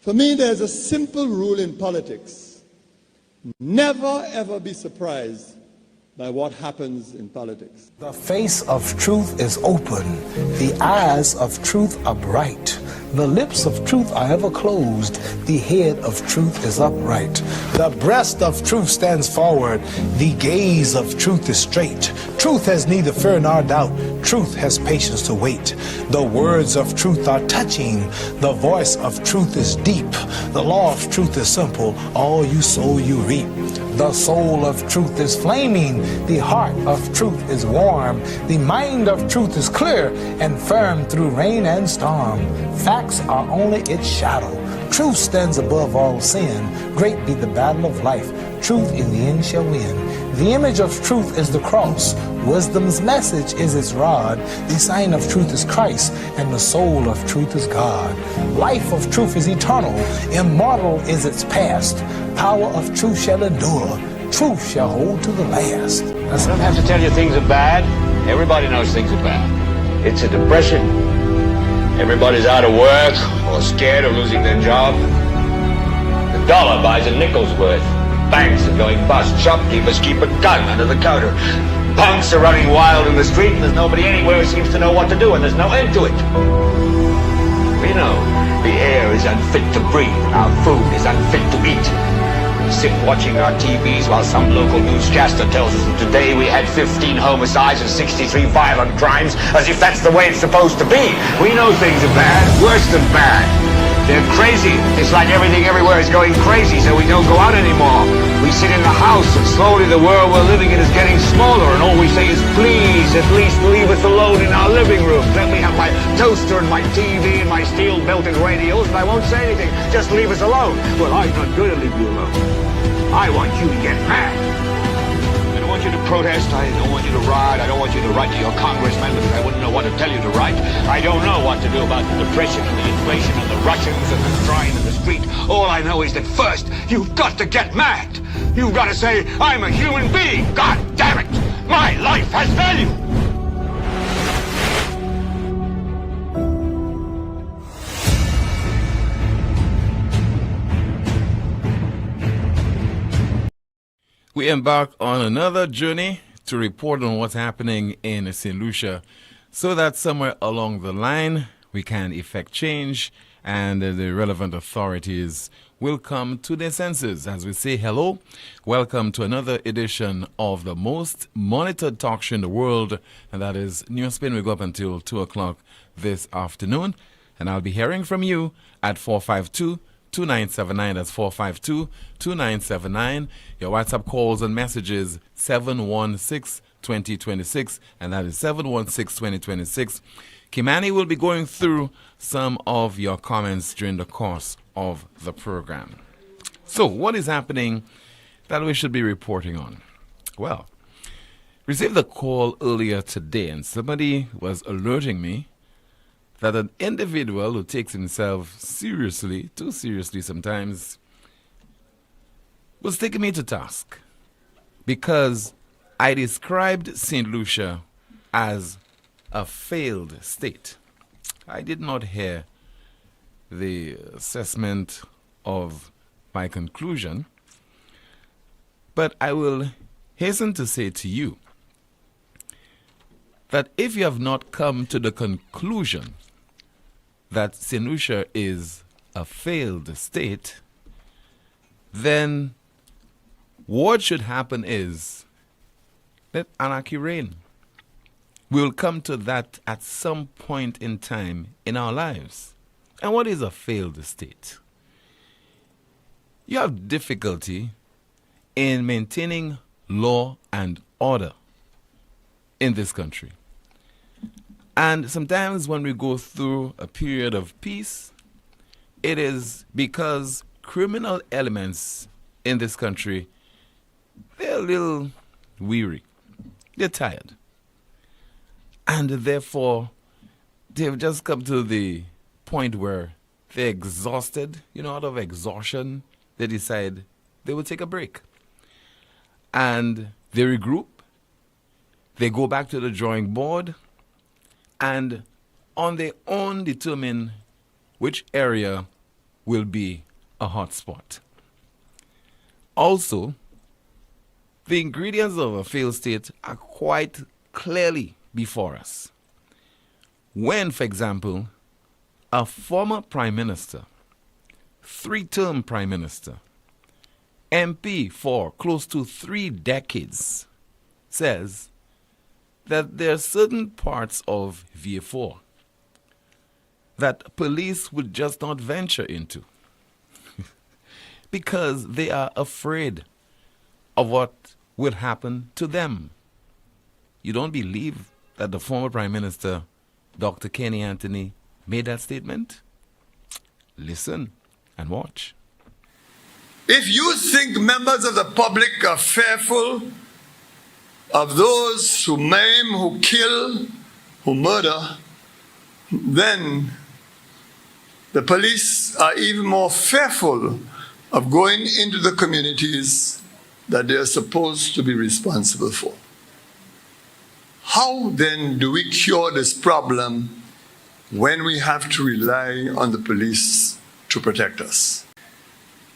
For me, there's a simple rule in politics. Never, ever be surprised by what happens in politics. The face of truth is open. The eyes of truth are bright. The lips of truth are ever closed. The head of truth is upright. The breast of truth stands forward. The gaze of truth is straight. Truth has neither fear nor doubt. Truth has patience to wait. The words of truth are touching. The voice of truth is deep. The law of truth is simple. All you sow, you reap. The soul of truth is flaming. The heart of truth is warm. The mind of truth is clear and firm through rain and storm. Facts are only its shadow. Truth stands above all sin. Great be the battle of life. Truth in the end shall win. The image of truth is the cross. Wisdom's message is its rod. The sign of truth is Christ, and the soul of truth is God. Life of truth is eternal. Immortal is its past. Power of truth shall endure. Truth shall hold to the last. I don't have to tell you things are bad. Everybody knows things are bad. It's a depression. Everybody's out of work or scared of losing their job. The dollar buys a nickel's worth. Banks are going bust. Shopkeepers keep a gun under the counter. Punks are running wild in the street, and there's nobody anywhere who seems to know what to do, and there's no end to it. We know the air is unfit to breathe, and our food is unfit to eat. We sit watching our TVs while some local newscaster tells us that today we had 15 homicides and 63 violent crimes, as if that's the way it's supposed to be. We know things are bad, worse than bad. They're crazy. It's like everything everywhere is going crazy, so we don't go out anymore. We sit in the house, and slowly the world we're living in is getting smaller, and all we say is, please, at least leave us alone in our living room. Let me have my toaster and my TV and my steel-belted radios, and I won't say anything. Just leave us alone. Well, I'm not going to leave you alone. I want you to get mad. I don't want you to protest. I don't want you to riot. I don't want you to write to your congressman because I wouldn't know what to tell you to write. I don't know what to do about the depression and the inflation and the Russians and the crime in the street. All I know is that first, you've got to get mad. You've got to say, I'm a human being. God damn it. My life has value. We embark on another journey to report on what's happening in St. Lucia so that somewhere along the line we can effect change and the relevant authorities will come to their senses. As we say hello, welcome to another edition of the most monitored talk show in the world, and that is NewsSpin. We go up until 2 o'clock this afternoon, and I'll be hearing from you at 452-2979. That's 452-2979. Your WhatsApp calls and messages 716-2026, and that is 716-2026. Kimani will be going through some of your comments during the course of the program. So, what is happening that we should be reporting on? Well, received a call earlier today, and somebody was alerting me that an individual who takes himself seriously, too seriously sometimes, was taking me to task because I described St. Lucia as a failed state. I did not hear the assessment of my conclusion, but I will hasten to say to you that if you have not come to the conclusion that St. Lucia is a failed state, then what should happen is let anarchy reign. We will come to that at some point in time in our lives. And what is a failed state? You have difficulty in maintaining law and order in this country. And sometimes when we go through a period of peace, it is because criminal elements in this country, they're a little weary. They're tired. And therefore, they've just come to the point where they're exhausted. Out of exhaustion, they decide they will take a break. And they regroup. They go back to the drawing board and on their own determine which area will be a hotspot. Also, the ingredients of a failed state are quite clearly before us. When, for example, a former prime minister, 3-term prime minister, MP for close to 3 decades, says that there are certain parts of VA4 that police would just not venture into because they are afraid of what will happen to them. You don't believe that the former Prime Minister, Dr. Kenny Anthony, made that statement? Listen and watch. If you think members of the public are fearful of those who maim, who kill, who murder, then the police are even more fearful of going into the communities that they are supposed to be responsible for. How then do we cure this problem when we have to rely on the police to protect us?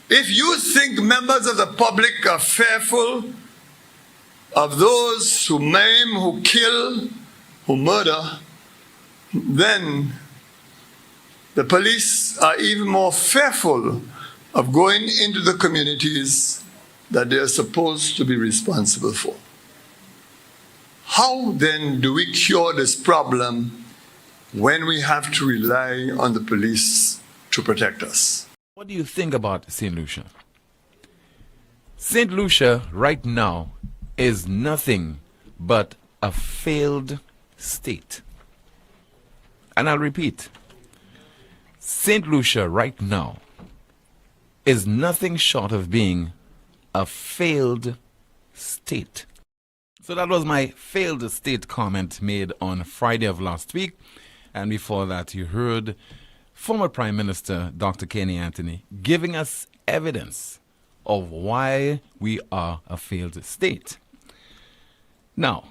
If you think members of the public are fearful of those who maim, who kill, who murder, then the police are even more fearful of going into the communities that they are supposed to be responsible for. How then do we cure this problem when we have to rely on the police to protect us? What do you think about St. Lucia? St. Lucia right now is nothing but a failed state. And I'll repeat, St. Lucia right now is nothing short of being a failed state. So that was my failed state comment made on Friday of last week. And before that, you heard former Prime Minister Dr. Kenny Anthony giving us evidence of why we are a failed state. Now,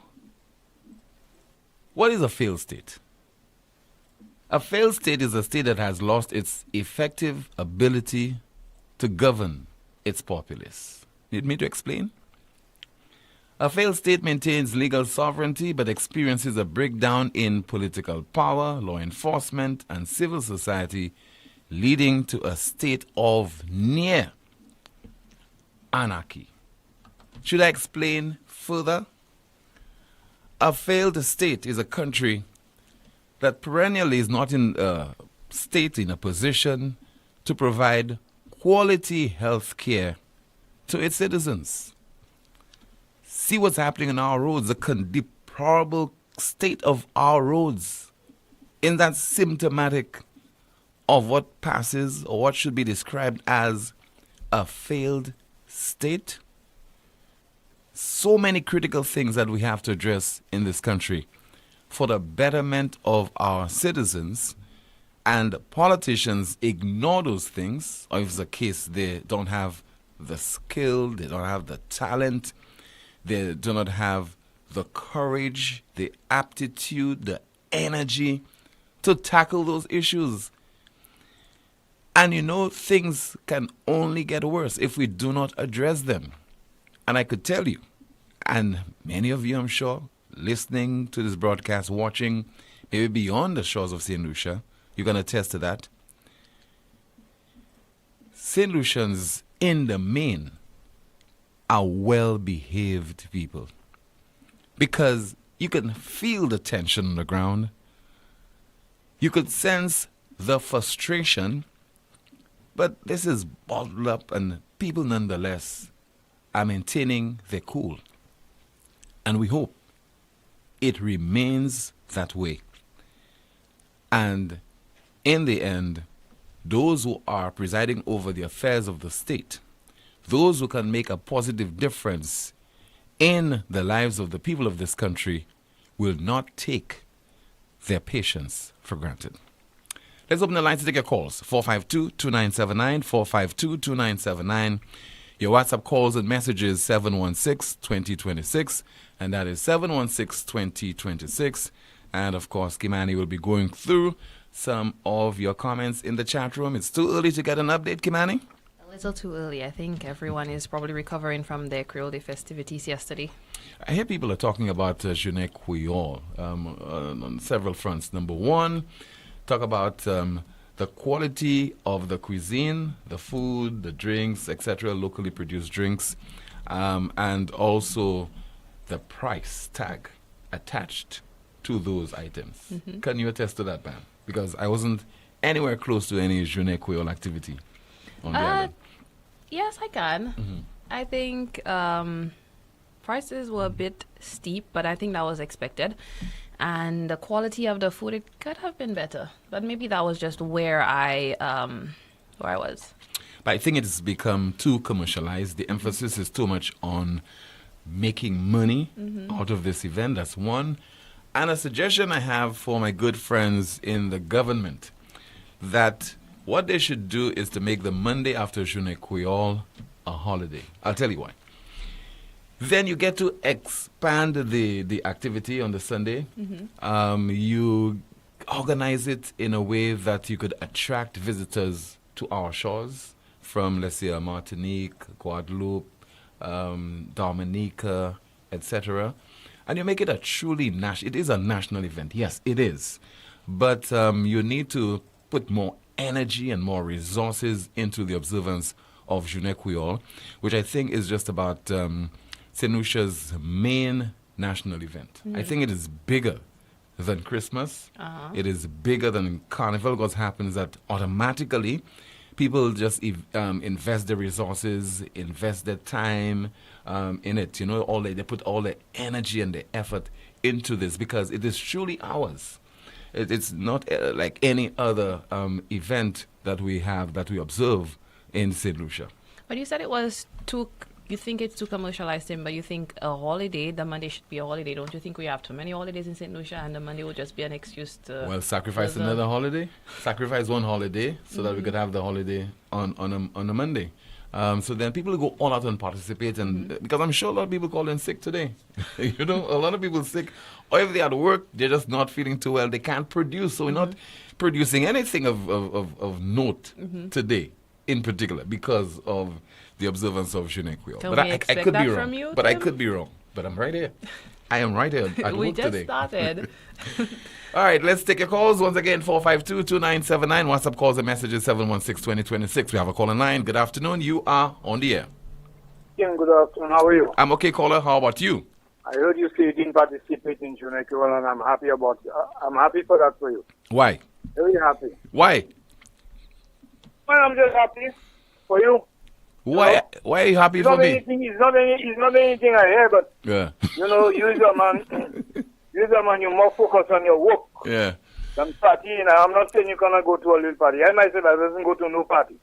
what is a failed state? A failed state is a state that has lost its effective ability to govern its populace. Need me to explain? A failed state maintains legal sovereignty but experiences a breakdown in political power, law enforcement, and civil society, leading to a state of near anarchy. Should I explain further? A failed state is a country that perennially is not in a state, in a position to provide quality health care to its citizens. See what's happening on our roads, the deplorable state of our roads. Isn't that symptomatic of what passes or what should be described as a failed state? So many critical things that we have to address in this country for the betterment of our citizens, and politicians ignore those things, or if it's a case they don't have the skill, they don't have the talent, they do not have the courage, the aptitude, the energy to tackle those issues. And you know, things can only get worse if we do not address them. And I could tell you, and many of you, I'm sure, listening to this broadcast, watching, maybe beyond the shores of St. Lucia, you're going to attest to that. St. Lucians, in the main, are well-behaved people, because you can feel the tension on the ground. You could sense the frustration, but this is bottled up, and people nonetheless are maintaining their cool. And we hope it remains that way. And in the end, those who are presiding over the affairs of the state, those who can make a positive difference in the lives of the people of this country, will not take their patience for granted. Let's open the line to take your calls. 452-2979, 452-2979. Your WhatsApp calls and messages 716-2026, and that is 716-2026. And of course, Kimani will be going through some of your comments in the chat room. It's too early to get an update, Kimani? A little too early. I think everyone is probably recovering from their Creole Day festivities yesterday. I hear people are talking about Journée Creole on several fronts. Number one, talk about the quality of the cuisine, the food, the drinks, etc., locally produced drinks, and also the price tag attached to those items. Can you attest to that, ma'am? Because I wasn't anywhere close to any Journée Creole activity on the island. Yes, I can. I think prices were a bit steep, but I think that was expected. And the quality of the food, it could have been better. But maybe that was just where I was. But I think it has become too commercialized. The emphasis is too much on making money out of this event. That's one. And a suggestion I have for my good friends in the government, that what they should do is to make the Monday after Journée Creole a holiday. I'll tell you why. Then you get to expand the activity on the Sunday. You organize it in a way that you could attract visitors to our shores from, let's say, Martinique, Guadeloupe, Dominica, etc. And you make it a truly national. It is a national event. Yes, it is. But you need to put more energy and more resources into the observance of Journée Creole, which I think is just about St. Lucia's main national event. I think it is bigger than Christmas. It is bigger than Carnival. What happens that automatically people just invest their resources, invest their time in it. You know, they put all their energy and their effort into this because it is truly ours. It's not like any other event that we have, that we observe in St. Lucia. But you said it was too... You think it's too commercialized, but you think a holiday, the Monday should be a holiday. Don't you think we have too many holidays in St. Lucia and the Monday would just be an excuse to... Well, sacrifice another holiday. Sacrifice one holiday so that we could have the holiday on a Monday. So then people will go all out and participate. And because I'm sure a lot of people call in sick today. You know, a lot of people sick. Or if they're at work, they're just not feeling too well. They can't produce. So we're not producing anything of note today in particular because of the observance of Journée Creole. Can But we I expect could that be wrong. from you, But I Tim? could be wrong. But I'm right here. I am right here at We work just today. started. All right, let's take your calls. Once again, 452-2979. WhatsApp calls and messages 716-2026. We have a call in line. Good afternoon. You are on the air. Good afternoon. How are you? I'm okay, caller. How about you? I heard you say you didn't participate in Journée Creole, and I'm happy about. I'm happy for that for you. Why? Very happy. Why? Well, I'm just happy for you. Why are you happy It's for not me? anything. It's not anything I hear, but Yeah. you know, you as a man, you're more focused on your work Yeah. than party. And I'm not saying you cannot go to a little party. I myself, I doesn't go to no party.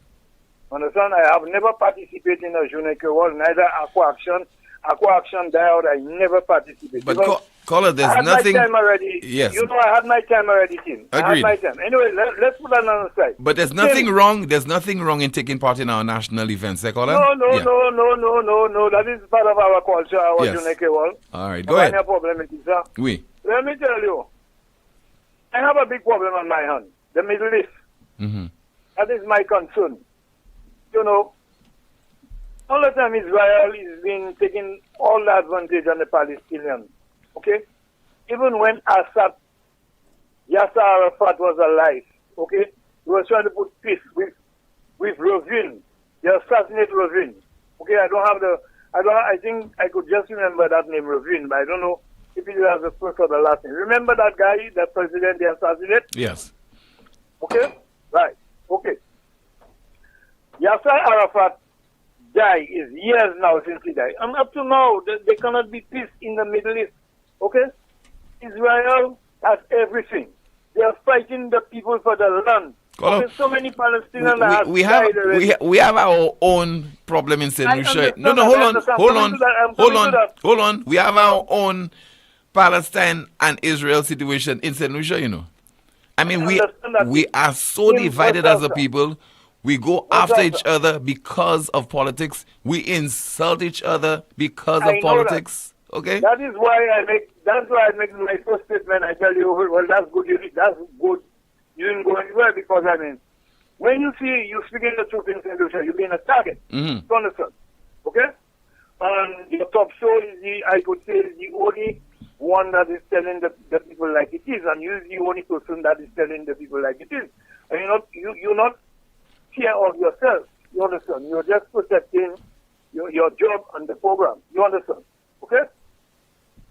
Understand? I have never participated in a Journée Creole, neither Aqua Action died. I never participated. But Because caller, I there's had nothing. my time already. Yes. You know, I had my time already, Tim. I Agreed. had my time. Anyway, let's put that on the side. But there's nothing wrong. There's nothing wrong in taking part in our national events, eh, caller? No. Yeah. That is part of our culture, our Yes. Journée Creole. All right, go ahead. No problem with it, sir. Oui. Let me tell you, I have a big problem on my hand. The Middle East. Mm-hmm. That is my concern. You know, all the time Israel is being taking all the advantage on the Palestinians. Okay? Even when Yasser Arafat was alive, okay, he was trying to put peace with Ravin. They assassinated Ravin. Okay, I think I could just remember that name, Ravin, but I don't know if it was the first or the last name. Remember that guy, that president they assassinated? Yes. Okay? Right. Okay. Yasser Arafat died is years now since he died. And up to now, there cannot be peace in the Middle East. Okay? Israel has everything. They are fighting the people for the land. Caller, Okay, so many Palestinians have we died already. we have our own problem in St. I Lucia. understand No, that, I understand. Coming to that. hold on. We have our own Palestine and Israel situation in St. Lucia, you know. I mean, understand that. we are so In divided West as a Africa. people. We go West after Africa. each other because of politics. We insult each other because I of know that. politics. Okay? That's why I make my first statement. I tell you, well, that's good. That's good. You didn't go anywhere because, I mean, when you see you speaking the truth in St. Lucia, you're being a target. Mm-hmm. You understand? Okay? And your top show is I could say, is the only one that is telling the people like it is, and you're the only person that is telling the people like it is. And you're not care of yourself. You understand? You're just protecting your job and the program. You understand? Okay?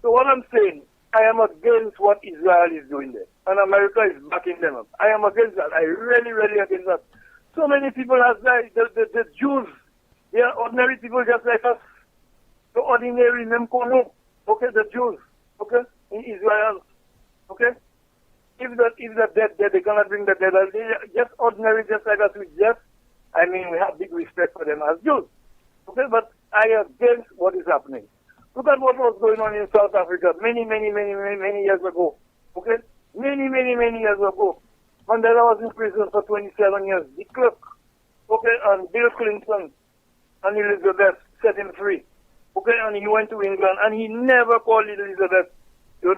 So what I'm saying, I am against what Israel is doing there. And America is backing them up. I am against that. I really, really against that. So many people have died. The Jews, they are ordinary people just like us. The ordinary Nemkono. Okay, the Jews. Okay? In Israel. Okay? If the dead, they cannot bring the dead. They're just ordinary, just like us. We have big respect for them as Jews. Okay, but I am against what is happening. Look at what was going on in South Africa many years ago. Okay? Many years ago. Mandela was in prison for 27 years. De Klerk, okay, and Bill Clinton and Elizabeth set him free. Okay, and he went to England and he never called Elizabeth, Your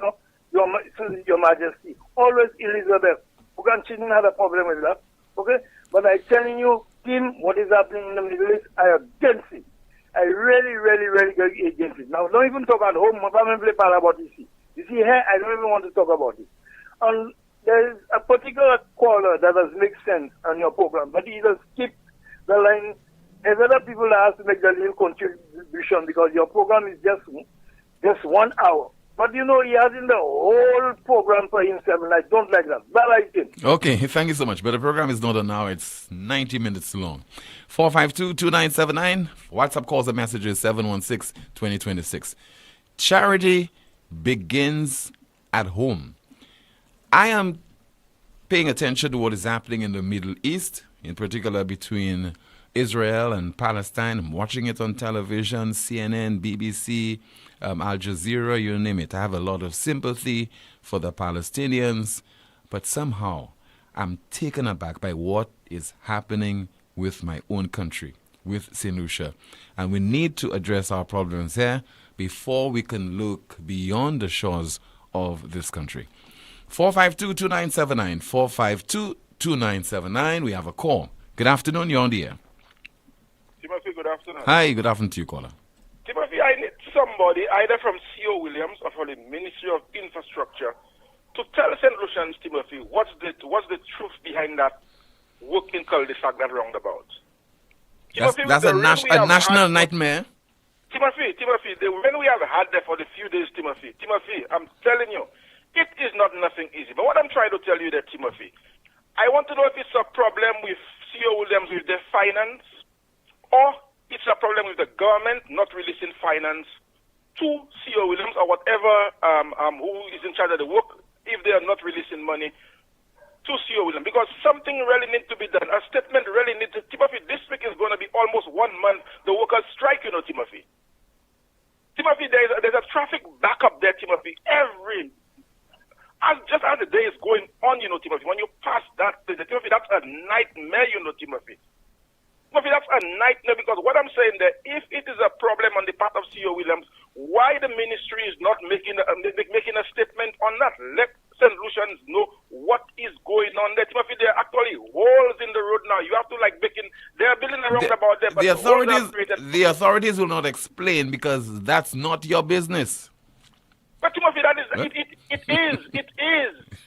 Majesty. Always Elizabeth. Okay, and she didn't have a problem with that. Okay? But I'm telling you, Tim, what is happening in the Middle East, I am against it. I really go against it. Now, don't even talk at home. About this. You see, here, I don't even want to talk about it. And there is a particular caller that does make sense on your program, but he just skipped the line. There's other people that have to make the little contribution because your program is just 1 hour. But he has in the whole program for himself, and I don't like that. But I did. Okay, thank you so much. But the program is not an hour, it's 90 minutes long. 452-2979. WhatsApp calls and messages 716-2026. Charity begins at home. I am paying attention to what is happening in the Middle East, in particular between Israel and Palestine. I'm watching it on television, CNN, BBC, Al Jazeera, you name it. I have a lot of sympathy for the Palestinians, but somehow I'm taken aback by what is happening with my own country, with St. Lucia. And we need to address our problems here before we can look beyond the shores of this country. 452-2979, 452-2979. We have a call. Good afternoon, you're on the air. Timothy, good afternoon. Hi, good afternoon to you, caller. Timothy, I need somebody, either from C.O. Williams or from the Ministry of Infrastructure, to tell St. Lucians, Timothy, what's the truth behind that working cul-de-sac that roundabout. That's a national nightmare. Timothy, the rain we have had there for the few days, Timothy, I'm telling you, it is not nothing easy. But what I'm trying to tell you there, Timothy, I want to know if it's a problem with C.O. Williams with their finance, or it's a problem with the government not releasing finance to C.O. Williams or whatever who is in charge of the work if they are not releasing money to C.O. Williams. Because something really needs to be done. A statement really needs to... Timothy, this week is going to be almost 1 month the workers strike, Timothy. Timothy, there's a traffic backup there, Timothy. Just as the day is going on, Timothy, when you pass that, Timothy, that's a nightmare, Timothy. Timothy, that's a nightmare, because what I'm saying there, if it is a problem on the part of C.O. Williams, why the ministry is not making a statement on that? Let St. Lucians know what is going on there. Timothy, there are actually holes in the road now. You have to they are building a roundabout there, but the authorities will not explain because that's not your business. But Timothy, that is it is.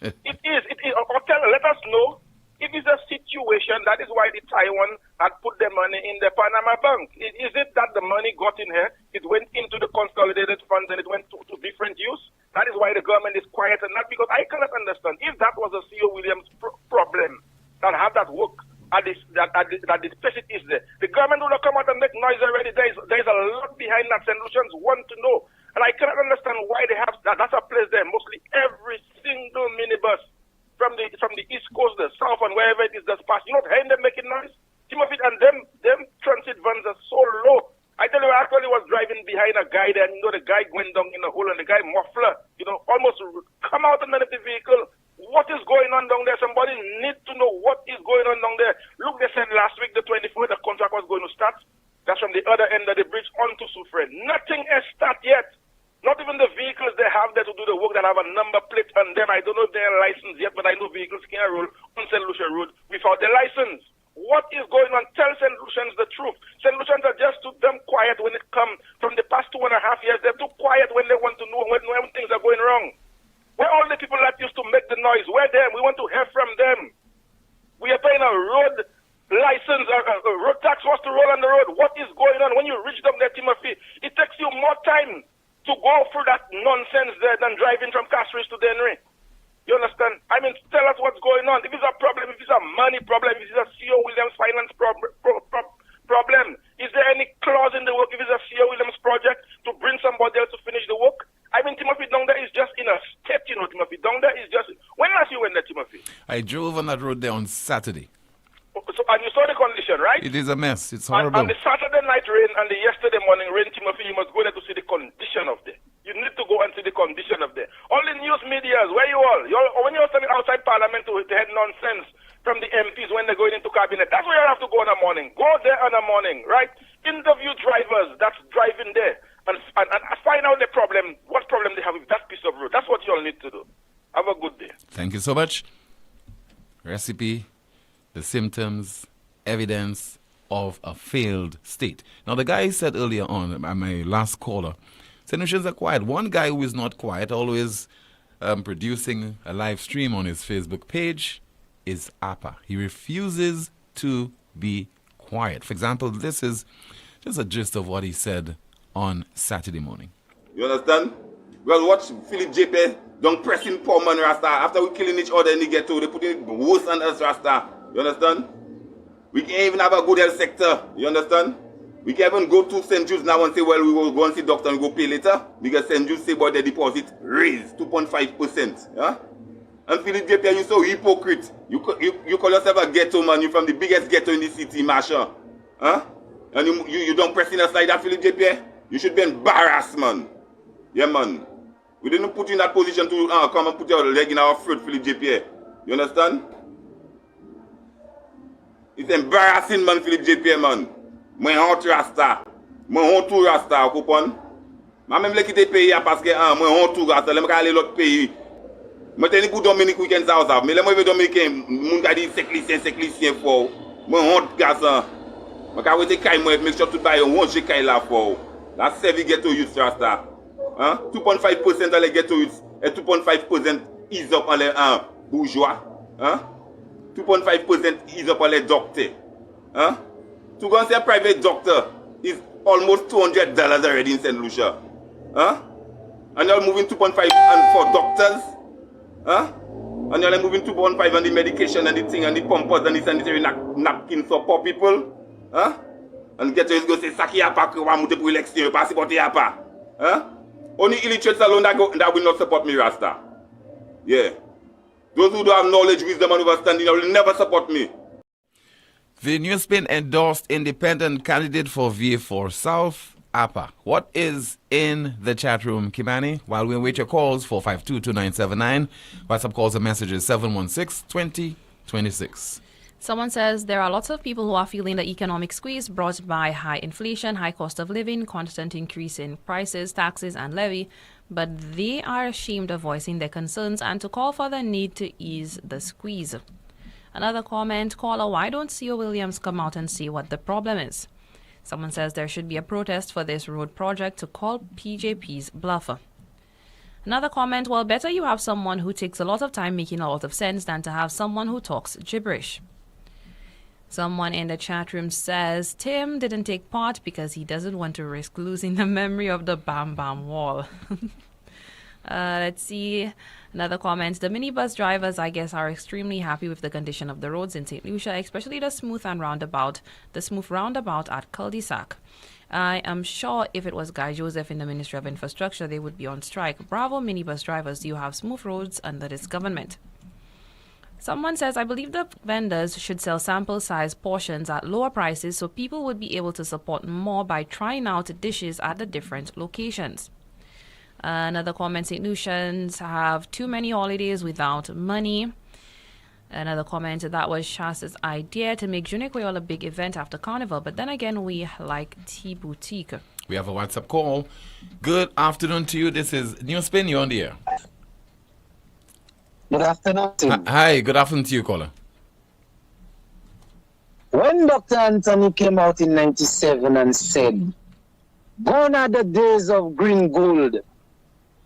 Let us know. It is a situation, that is why the Taiwan had put their money in the Panama Bank. Is it that the money got in here, it went into the consolidated funds and it went to different use? That is why the government is quiet and not because I cannot understand. If that was a C.O. Williams problem that had that work, that the deficit is there, the government would have come out and make noise already. There is a lot behind that. St. Lucians want to know. And I cannot understand why they have that. That's a place there. Mostly every single minibus from the East Coast, the South, and wherever it is that's passed. You're not hearing them making noise? Timothy, and them transit vans are so low. I tell you, I actually was driving behind a guy there, and the guy went down in a hole, and the guy muffler, almost come out and the vehicle. What is going on down there? Somebody needs to know what is going on down there. Look, they said last week, the 24th, the contract was going to start. That's from the other end of the bridge onto Soufrière. Nothing has started yet. Not have a number plate on them. I don't know if they're licensed yet, but I know vehicles can roll on St. Lucia Road without their license. What is going on? Tell St. Lucians the truth. St. Lucians are just too damn quiet when it comes. From the past 2.5 years, they're too quiet when they want to know when things are going wrong. Where all the people that used to make the noise, where them? We want to hear from them. We are paying a road license, a road tax for us to roll on the road. What is going on? When you reach down there, Timothy, it takes you more time to go through that nonsense there than driving from Castries to Dennery. You understand? I mean, tell us what's going on. If it's a problem, if it's a money problem, if it's a C.O. Williams finance problem, is there any clause in the work if it's a C.O. Williams project to bring somebody else to finish the work? I mean, Timothy down there is just in a state, Timothy. Down there is just... When last you went there, Timothy? I drove on that road there on Saturday. So, and you saw the condition, right? It is a mess. It's horrible. And the Saturday night rain and the yesterday morning rain, Timothy, you must go there to see the condition of there. You need to go and see the condition of there. All the news medias, where you all? When you're standing outside Parliament to head nonsense from the MPs when they're going into cabinet, that's where you have to go in the morning. Go there in the morning, right? Interview drivers that's driving there and find out the problem, what problem they have with that piece of road. That's what you all need to do. Have a good day. Thank you so much. Recipe, the symptoms, evidence of a failed state. Now, the guy said earlier on, my last caller, St. Lucians are quiet. One guy who is not quiet, always producing a live stream on his Facebook page, is Appa. He refuses to be quiet. For example, this is just a gist of what he said on Saturday morning. You understand? Well, watch Philip JP don't pressing poor man Rasta. After we killing each other in the ghetto, they put it worse than us Rasta. You understand? We can't even have a good health sector. You understand? We can't even go to St. Jude's now and say, well, we will go and see doctor and we go pay later. Because St. Jude's say, boy, the deposit raised 2.5%. Yeah? And Philip JP, you're so hypocrite. You call yourself a ghetto man. You're from the biggest ghetto in the city, Masha. Huh? And you don't press in us like that, Philip JP? You should be embarrassed, man. Yeah, man. We didn't put you in that position to come and put your leg in our throat, Philip JP. You understand? It's embarrassing, man, Philip JP, man. Moi honte Rasta. Moi honte tout Rasta, vous comprenez? Moi même le quitter pays parce que moi honte tout Rasta, le aller l'autre pays. Moi tenir pour Dominique week-end ça, mais le moi Dominicain, moun ka di séclicien fort. Moi honte garçon. Moi ka wete kay moi make sure tout ba yo honte kay la fort. La servi ghetto youth Rasta. Hein? 2.5% dans les ghetto youth et 2.5% is up en les bourgeois. Hein? 2.5% is up on les doctors. Huh? To go and see a private doctor is almost $200 already in St. Lucia. Huh? And you're moving 2.5 and for doctors. Huh? And you're moving 2.5 on the medication and the thing and the pumpers and the sanitary napkins for poor people. Huh? And get to go say, Saki Appa, wa mute pour election, pas supporter Appa. Huh? Only illiterates alone that will not support me, Rasta. Yeah. Those who don't have knowledge, wisdom, and understanding will never support me. The NewsSpin endorsed independent candidate for VA4 South, Appa. What is in the chat room, Kimani? While we wait your calls, 452-2979. WhatsApp calls and messages, 716-2026. Someone says there are lots of people who are feeling the economic squeeze brought by high inflation, high cost of living, constant increase in prices, taxes, and levy, but they are ashamed of voicing their concerns and to call for the need to ease the squeeze. Another comment, caller, why don't C.O. Williams come out and see what the problem is? Someone says there should be a protest for this road project to call PJP's bluffer. Another comment, well, better you have someone who takes a lot of time making a lot of sense than to have someone who talks gibberish. Someone in the chat room says Tim didn't take part because he doesn't want to risk losing the memory of the Bam Bam Wall. Let's see. Another comment. The minibus drivers, I guess, are extremely happy with the condition of the roads in St. Lucia, especially the smooth roundabout at Cul-de-sac. I am sure if it was Guy Joseph in the Ministry of Infrastructure, they would be on strike. Bravo, minibus drivers. You have smooth roads under this government. Someone says, I believe the vendors should sell sample size portions at lower prices so people would be able to support more by trying out dishes at the different locations. Another comment, St. Lucians have too many holidays without money. Another comment, that was Shasta's idea to make Junior Creole a big event after Carnival, but then again, we like Tea Boutique. We have a WhatsApp call. Good afternoon to you. This is NewsSpin. You're on the air. Good afternoon, Tim. Hi, good afternoon to you, caller. When Dr. Anthony came out in 97 and said, gone are the days of green gold,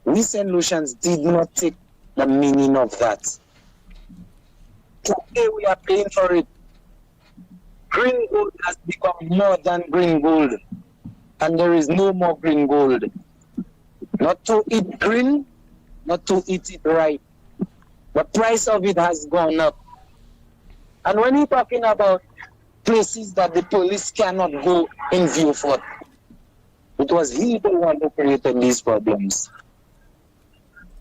we St. Lucians did not take the meaning of that. Today we are paying for it. Green gold has become more than green gold, and there is no more green gold. Not to eat green, not to eat it right. The price of it has gone up. And when you're talking about places that the police cannot go in Viewfort, it was he the one who created these problems.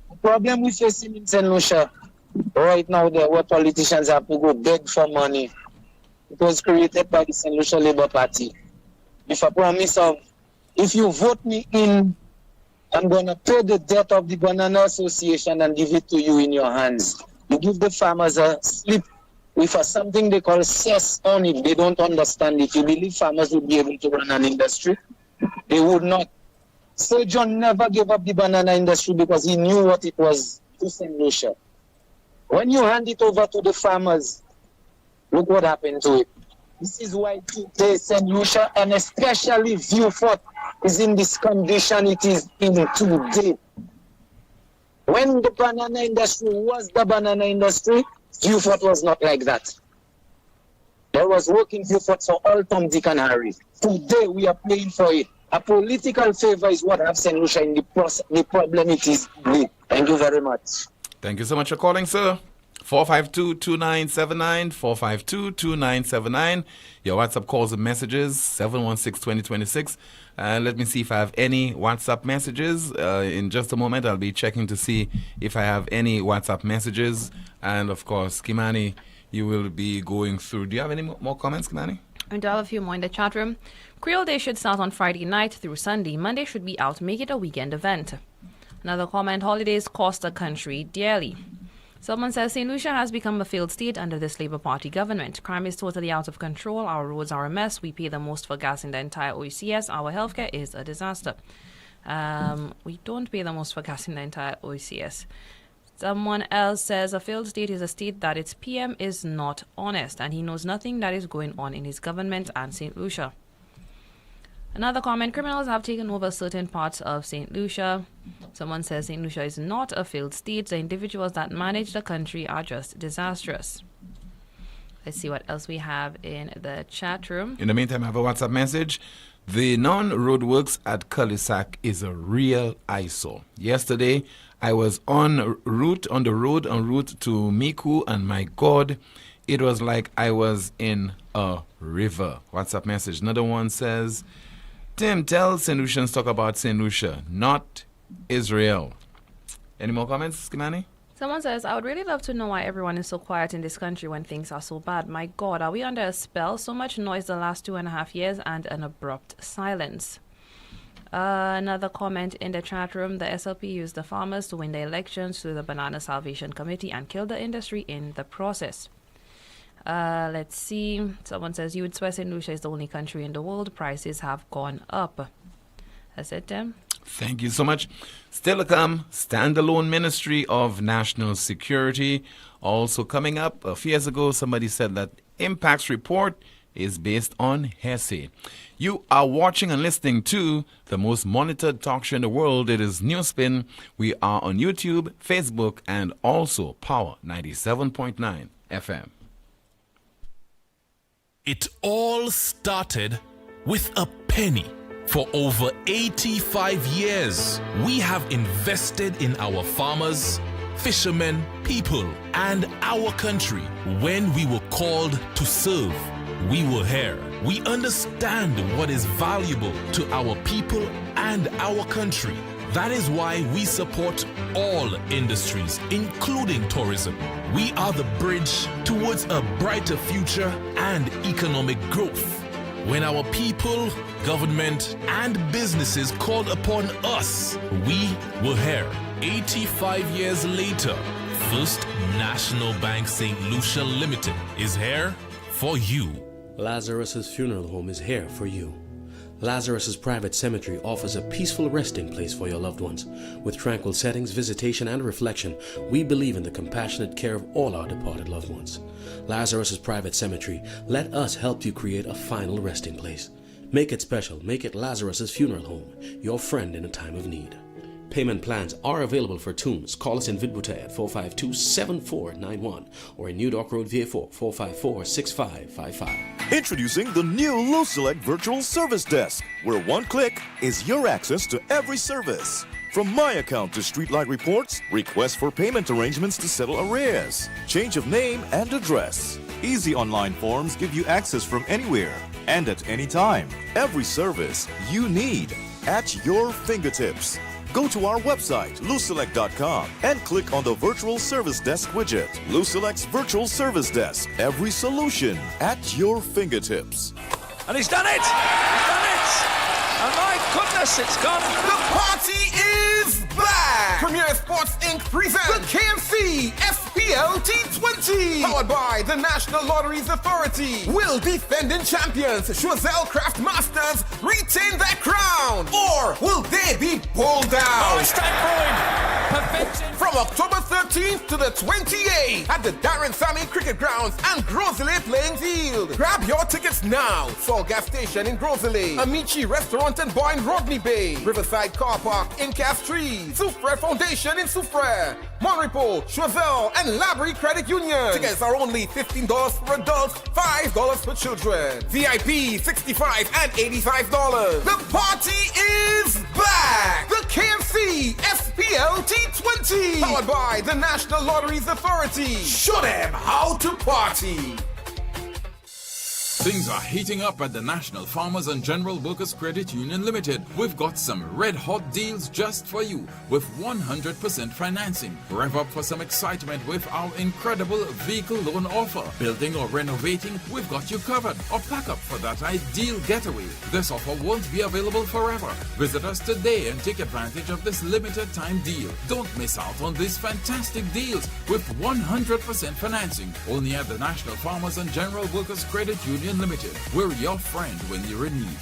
The problem we're facing in St. Lucia right now, there where politicians have to go beg for money. It was created by the St. Lucia Labour Party. With a promise of, if you vote me in, I'm going to pay the debt of the Banana Association and give it to you in your hands. You give the farmers a slip with something they call cess on it. They don't understand it. You believe farmers would be able to run an industry? They would not. Sir John never gave up the banana industry because he knew what it was to St. Lucia. When you hand it over to the farmers, look what happened to it. This is why today St. Lucia, and especially Viewfort, is in this condition it is in today. When the banana industry was the banana industry, Viewfort was not like that. There was work in Viewfort for all Tom, Dick, and Harry. Today we are paying for it. A political favor is what have St. Lucia in the problem it is big. Thank you very much. Thank you so much for calling, sir. 452-2979, 452-2979. Your WhatsApp calls and messages, 716-2026. Let me see if I have any WhatsApp messages. In just a moment, I'll be checking to see if I have any WhatsApp messages. And, of course, Kimani, you will be going through. Do you have any more comments, Kimani? I do have a few more in the chat room. Creole Day should start on Friday night through Sunday. Monday should be out. Make it a weekend event. Another comment, holidays cost the country dearly. Someone says St. Lucia has become a failed state under this Labour Party government. Crime is totally out of control. Our roads are a mess. We pay the most for gas in the entire OECS. Our healthcare is a disaster. We don't pay the most for gas in the entire OECS. Someone else says a failed state is a state that its PM is not honest and he knows nothing that is going on in his government and St. Lucia. Another comment, criminals have taken over certain parts of St. Lucia. Someone says St. Lucia is not a failed state. The individuals that manage the country are just disastrous. Let's see what else we have in the chat room. In the meantime, I have a WhatsApp message. The non-roadworks at Cul-de-sac is a real eyesore. Yesterday, I was en route to Miku, and my God, it was like I was in a river. WhatsApp message. Another one says, Tim, tell St. Lucians talk about St. Lucia, not Israel. Any more comments, Kimani? Someone says, I would really love to know why everyone is so quiet in this country when things are so bad. My God, are we under a spell? So much noise the last 2.5 years and an abrupt silence. Another comment in the chat room, the SLP used the farmers to win the elections through the Banana Salvation Committee and killed the industry in the process. Let's see. Someone says, you would swear St. Lucia is the only country in the world. Prices have gone up. That's it, Tim. Thank you so much. Still to come, standalone Ministry of National Security. Also coming up, a few years ago, somebody said that Impacs report is based on hearsay. You are watching and listening to the most monitored talk show in the world. It is NewsSpin. We are on YouTube, Facebook, and also Power 97.9 FM. It all started with a penny. For over 85 years, we have invested in our farmers, fishermen, people, and our country. When we were called to serve, we were here. We understand what is valuable to our people and our country. That is why we support all industries, including tourism. We are the bridge towards a brighter future and economic growth. When our people, government, and businesses called upon us, we were here. 85 years later, First National Bank St. Lucia Limited is here for you. Lazarus's funeral home is here for you. Lazarus's Private Cemetery offers a peaceful resting place for your loved ones. With tranquil settings, visitation, and reflection, we believe in the compassionate care of all our departed loved ones. Lazarus's Private Cemetery, let us help you create a final resting place. Make it special. Make it Lazarus's Funeral Home, your friend in a time of need. Payment plans are available for Tunes. Call us in Vidbute at 452-7491 or in New Dock Road, VA4, 454-6555. Introducing the new LuSelect Virtual Service Desk, where one click is your access to every service. From My Account to Streetlight reports, requests for payment arrangements to settle arrears, change of name and address. Easy online forms give you access from anywhere and at any time. Every service you need at your fingertips. Go to our website, luselect.com, and click on the Virtual Service Desk widget. LuSelect's Virtual Service Desk. Every solution at your fingertips. And he's done it! He's done it! And my goodness, it's gone. The party is back! Premier Sports Inc. presents the KMC SPL T20. Powered by the National Lotteries Authority. Will defending champions Choiseul Craft Masters retain their crown? Or will they be pulled down? Oh, it's time going. Perfection. From October 13th to the 28th at the Darren Sammy Cricket Grounds and Grosley Playing Field. Grab your tickets now. Sol Gas Station in Grosley, Amici Restaurant and Bar in Rodney Bay, Riverside Car Park in Castries, Soufre Foundation in Soufre, Monrepo, Choiseul, and Labrie Credit Union. Tickets are only $15 for adults, $5 for children. VIP $65 and $85. The party is back! The KMC SPL T20, powered by the National Lotteries Authority. Show them how to party. Things are heating up at the National Farmers and General Workers Credit Union Limited. We've got some red-hot deals just for you with 100% financing. Rev up for some excitement with our incredible vehicle loan offer. Building or renovating, we've got you covered. Or pack up for that ideal getaway. This offer won't be available forever. Visit us today and take advantage of this limited time deal. Don't miss out on these fantastic deals with 100% financing. Only at the National Farmers and General Workers Credit Union Limited. We're your friend when you're in need.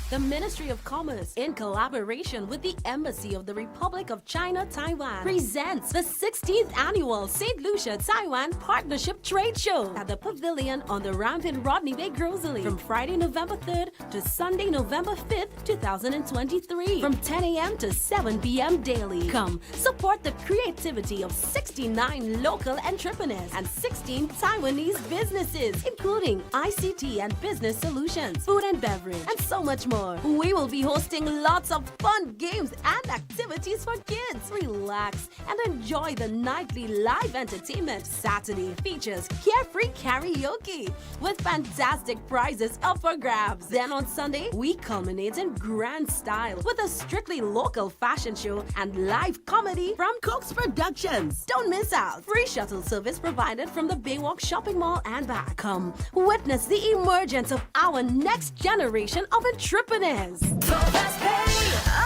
The Ministry of Commerce, in collaboration with the Embassy of the Republic of China, Taiwan, presents the 16th Annual St. Lucia, Taiwan Partnership Trade Show at the Pavilion on the ramp in Rodney Bay, Grosley, from Friday, November 3rd to Sunday, November 5th, 2023, from 10 a.m. to 7 p.m. daily. Come, support the creativity of 69 local entrepreneurs and 16 Taiwanese businesses, including ICT and business solutions, food and beverage, and so much more. We will be hosting lots of fun games and activities for kids. Relax and enjoy the nightly live entertainment. Saturday features carefree karaoke with fantastic prizes up for grabs. Then on Sunday, we culminate in grand style with a strictly local fashion show and live comedy from Cox Productions. Don't miss out. Free shuttle service provided from the Baywalk Shopping Mall and back. Come, witness the emergence of our next generation of entrepreneurs. Fast Pay, a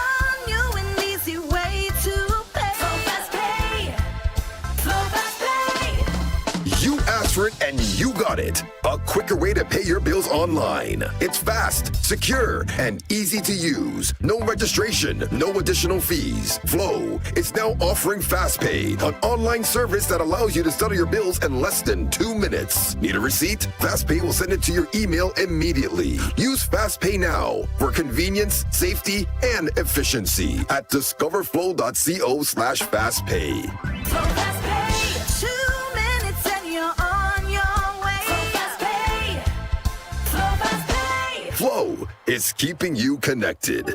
new and easy way to pay. Fast Pay, Fast Pay. You asked for it and you got it. A quicker way to pay your bills online. It's fast, secure, and easy to use. No registration, no additional fees. Flow is now offering FastPay, an online service that allows you to settle your bills in less than 2 minutes. Need a receipt? FastPay will send it to your email immediately. Use FastPay now for convenience, safety, and efficiency at discoverflow.co/fastpay. FastPay, 2 minutes and you're on your way. FastPay, FastPay. Flow is keeping you connected.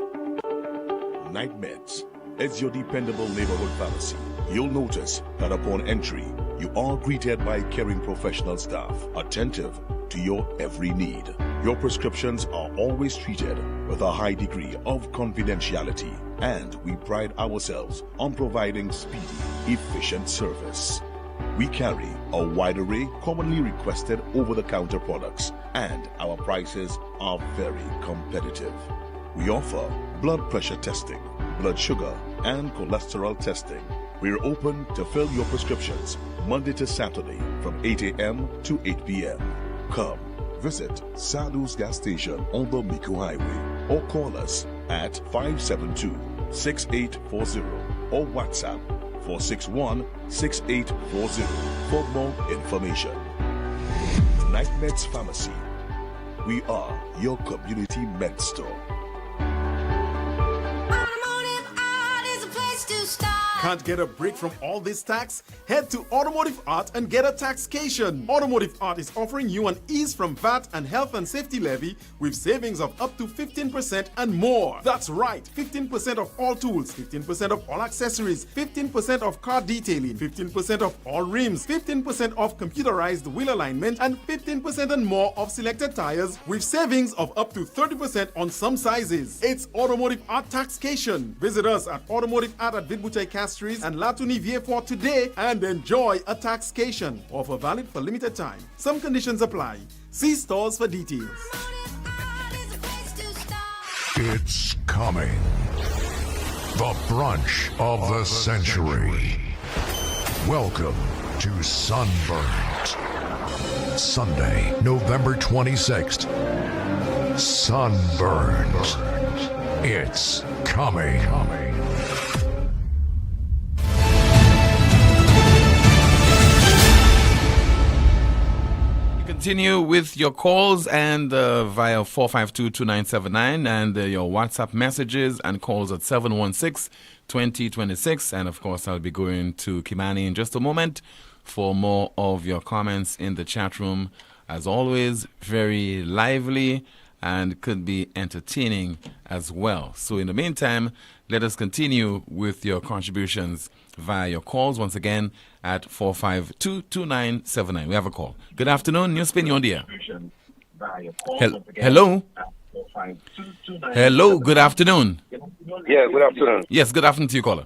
Night Meds is your dependable neighborhood pharmacy. You'll notice that upon entry, you are greeted by caring professional staff, attentive to your every need. Your prescriptions are always treated with a high degree of confidentiality, and we pride ourselves on providing speedy, efficient service. We carry a wide array commonly requested over-the-counter products, and our prices are very competitive. We offer blood pressure testing, blood sugar, and cholesterol testing. We're open to fill your prescriptions Monday to Saturday from 8 a.m. to 8 p.m. Come, visit Sadu's gas station on the Miku Highway or call us at 572-6840 or WhatsApp 461-6840 for more information. NightMeds Pharmacy. We are your community med store. Can't get a break from all this tax? Head to Automotive Art and get a taxcation. Automotive Art is offering you an ease from VAT and health and safety levy with savings of up to 15% and more. That's right, 15% of all tools, 15% of all accessories, 15% of car detailing, 15% of all rims, 15% of computerized wheel alignment, and 15% and more of selected tires with savings of up to 30% on some sizes. It's Automotive Art Taxcation. Visit us at Automotive Art at Vidbuchai Castries and Latuni Vieux today and enjoy a taxcation. Offer valid for limited time. Some conditions apply. See stores for details. It's coming. The brunch of the century. Welcome to Sunburnt. Sunday, November 26th. Sunburnt. It's coming. Continue with your calls and via 452-2979 and your WhatsApp messages and calls at 716-2026. And of course, I'll be going to Kimani in just a moment for more of your comments in the chat room. As always, very lively and could be entertaining as well. So in the meantime, let us continue with your contributions via your calls once again at 452-2979. We have a call. Good afternoon, NewsSpin, you're on the air. Hello? Hello, good afternoon. Yeah, good afternoon. Yes, good afternoon to you, caller.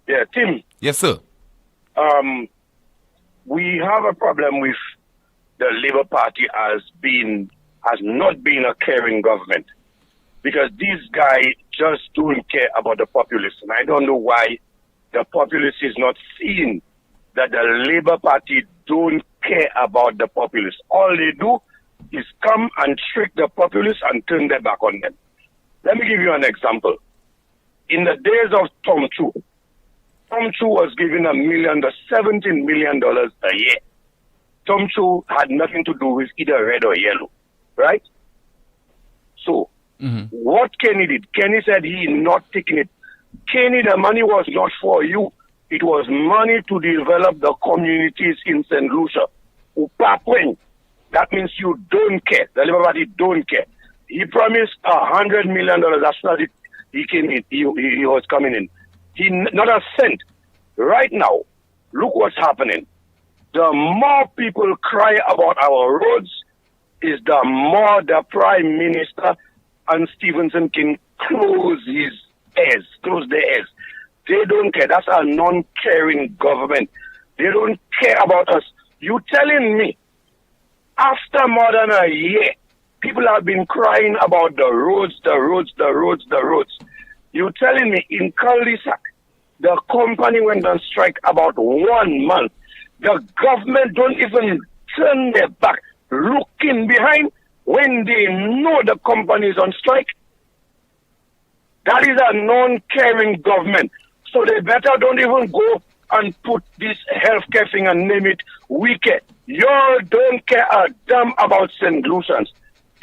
Yeah, Tim. Yes, sir. We have a problem with the Labour Party has not been a caring government, because these guys just don't care about the populace. And I don't know why the populace is not seeing that the Labour Party don't care about the populace. All they do is come and trick the populace and turn their back on them. Let me give you an example. In the days of Tom Chu was given $17 million a year. Tom Chu had nothing to do with either red or yellow, right? So, what Kenny did, Kenny said he not taking it. Kenny, the money was not for you. It was money to develop the communities in St. Lucia. Upapwen. That means you don't care. The Labour Party don't care. He promised $100 million as soon as he came in. He was coming in. He not a cent. Right now, look what's happening. The more people cry about our roads, is the more the Prime Minister and Stevenson can close their ears. They don't care. That's a non-caring government. They don't care about us. You telling me, after more than a year, people have been crying about the roads. You telling me in cul-de-sac, the company went on strike about 1 month. The government don't even turn their back, looking behind when they know the company is on strike. That is a non-caring government. So they better don't even go and put this healthcare thing and name it wicked. You don't care a damn about St. Lucians.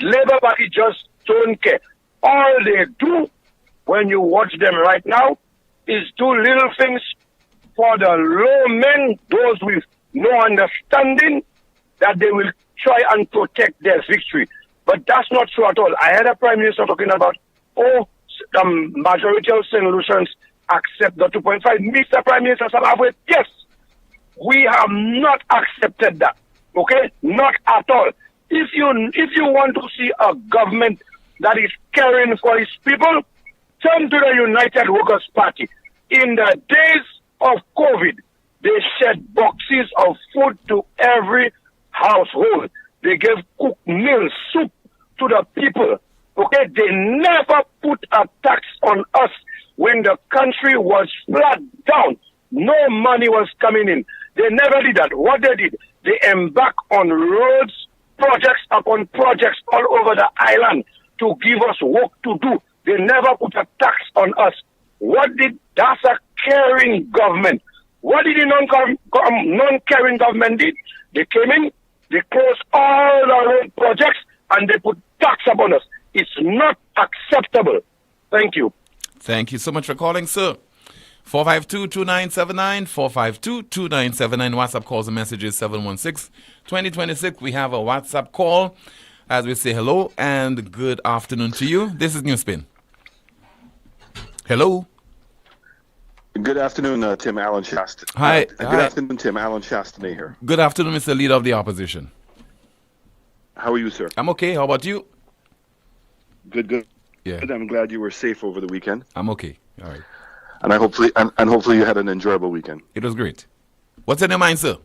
Labour Party just don't care. All they do when you watch them right now is do little things for the low men, those with no understanding, that they will try and protect their victory. But that's not true at all. I had a Prime Minister talking about, majority of St. Lucians accept the 2.5. Mr. Prime Minister Sabahwe, yes, we have not accepted that. Okay? Not at all. If you want to see a government that is caring for its people, turn to the United Workers' Party. In the days of COVID, they shed boxes of food to every household. They gave cooked meals, soup to the people. Okay, they never put a tax on us when the country was flat down. No money was coming in. They never did that. What they did, they embarked on roads, projects upon projects all over the island to give us work to do. They never put a tax on us. That's a caring government. What did the non-caring government did? They came in, they closed all the road projects, and they put tax upon us. It's not acceptable. Thank you. Thank you so much for calling, sir. 452-2979, 452-2979. WhatsApp calls and messages 716-2026. We have a WhatsApp call as we say hello and good afternoon to you. This is NewsSpin. Hello. Good afternoon, Tim. Alan Shaston. Hi. Good afternoon, Tim. Alan Shaston here. Good afternoon, Mr. Leader of the Opposition. How are you, sir? I'm okay. How about you? Good. Yeah. Good. I'm glad you were safe over the weekend. I'm okay. All right. And hopefully you had an enjoyable weekend. It was great. What's in your mind, sir?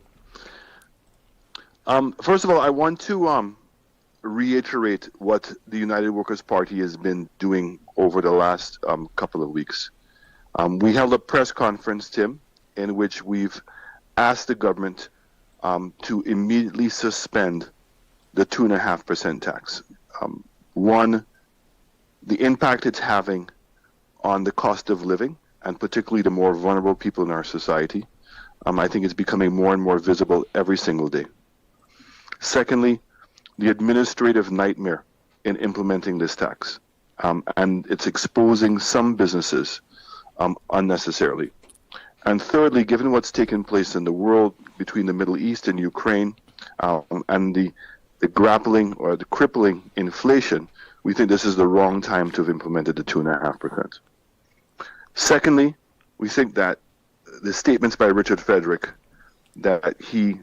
First of all, I want to reiterate what the United Workers' Party has been doing over the last couple of weeks. We held a press conference, Tim, in which we've asked the government to immediately suspend the 2.5% tax. One, the impact it's having on the cost of living, and particularly the more vulnerable people in our society, I think it's becoming more and more visible every single day. Secondly, the administrative nightmare in implementing this tax, and it's exposing some businesses unnecessarily. And thirdly, given what's taken place in the world between the Middle East and Ukraine, and the grappling or the crippling inflation, we think this is the wrong time to have implemented the 2.5%. Secondly, we think that the statements by Richard Frederick that he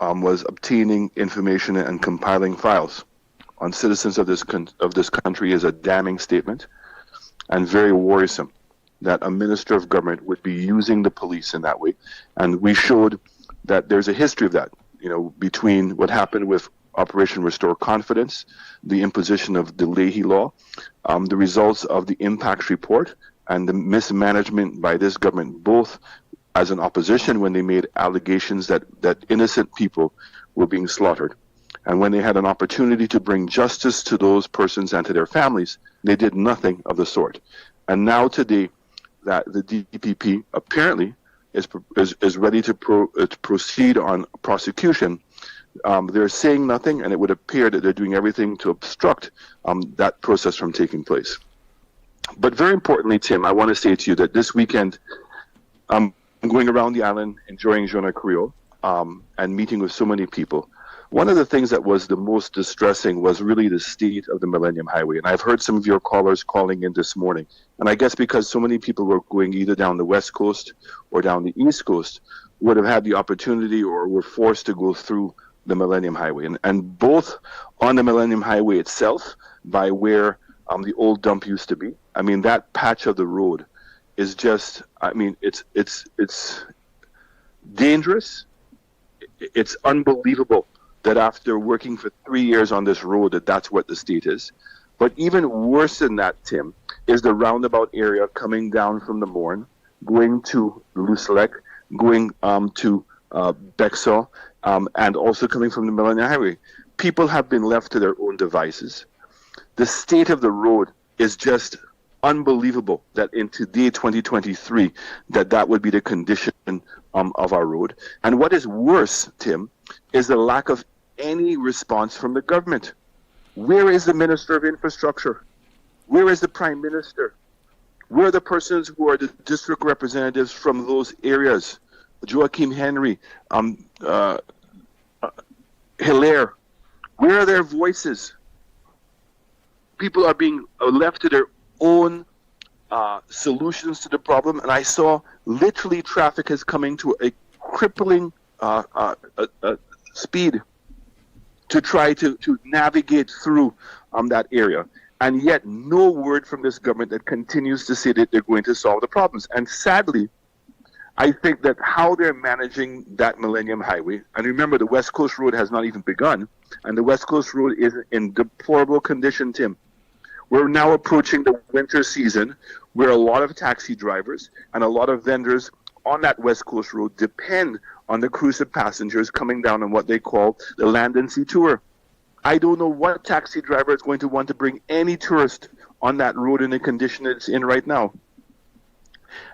was obtaining information and compiling files on citizens of this country is a damning statement and very worrisome that a minister of government would be using the police in that way. And we showed that there's a history of that, between what happened with Operation Restore Confidence, the imposition of the Leahy Law, the results of the Impacs report, and the mismanagement by this government, both as an opposition when they made allegations that innocent people were being slaughtered, and when they had an opportunity to bring justice to those persons and to their families, they did nothing of the sort. And now today, that the DPP apparently is ready to proceed on prosecution. They're saying nothing, and it would appear that they're doing everything to obstruct that process from taking place. But very importantly, Tim, I want to say to you that this weekend, I'm going around the island enjoying Journée Creole and meeting with so many people. One of the things that was the most distressing was really the state of the Millennium Highway. And I've heard some of your callers calling in this morning. And I guess because so many people were going either down the West Coast or down the East Coast, would have had the opportunity or were forced to go through the Millennium Highway. And both on the Millennium Highway itself, by where the old dump used to be, I mean, that patch of the road is just, I mean, it's dangerous. It's unbelievable that after working for 3 years on this road, that's what the state is. But even worse than that, Tim, is the roundabout area coming down from the Morne, going to Lucelec, going to Bexar, and also coming from the Millennium Highway. People have been left to their own devices. The state of the road is just unbelievable that in today, 2023, that would be the condition of our road. And what is worse, Tim, is the lack of any response from the government. Where is the Minister of Infrastructure? Where is the Prime Minister? Where are the persons who are the district representatives from those areas? Joachim Henry, Hilaire. Where are their voices? People are being left to their own solutions to the problem, and I saw literally traffic is coming to a crippling speed to try to navigate through that area. And yet no word from this government that continues to say that they're going to solve the problems. And sadly, I think that how they're managing that Millennium Highway, and remember the West Coast Road has not even begun, and the West Coast Road is in deplorable condition, Tim. We're now approaching the winter season where a lot of taxi drivers and a lot of vendors on that West Coast Road depend on the cruise of passengers coming down on what they call the Land and Sea Tour. I don't know what taxi driver is going to want to bring any tourist on that road in the condition it's in right now.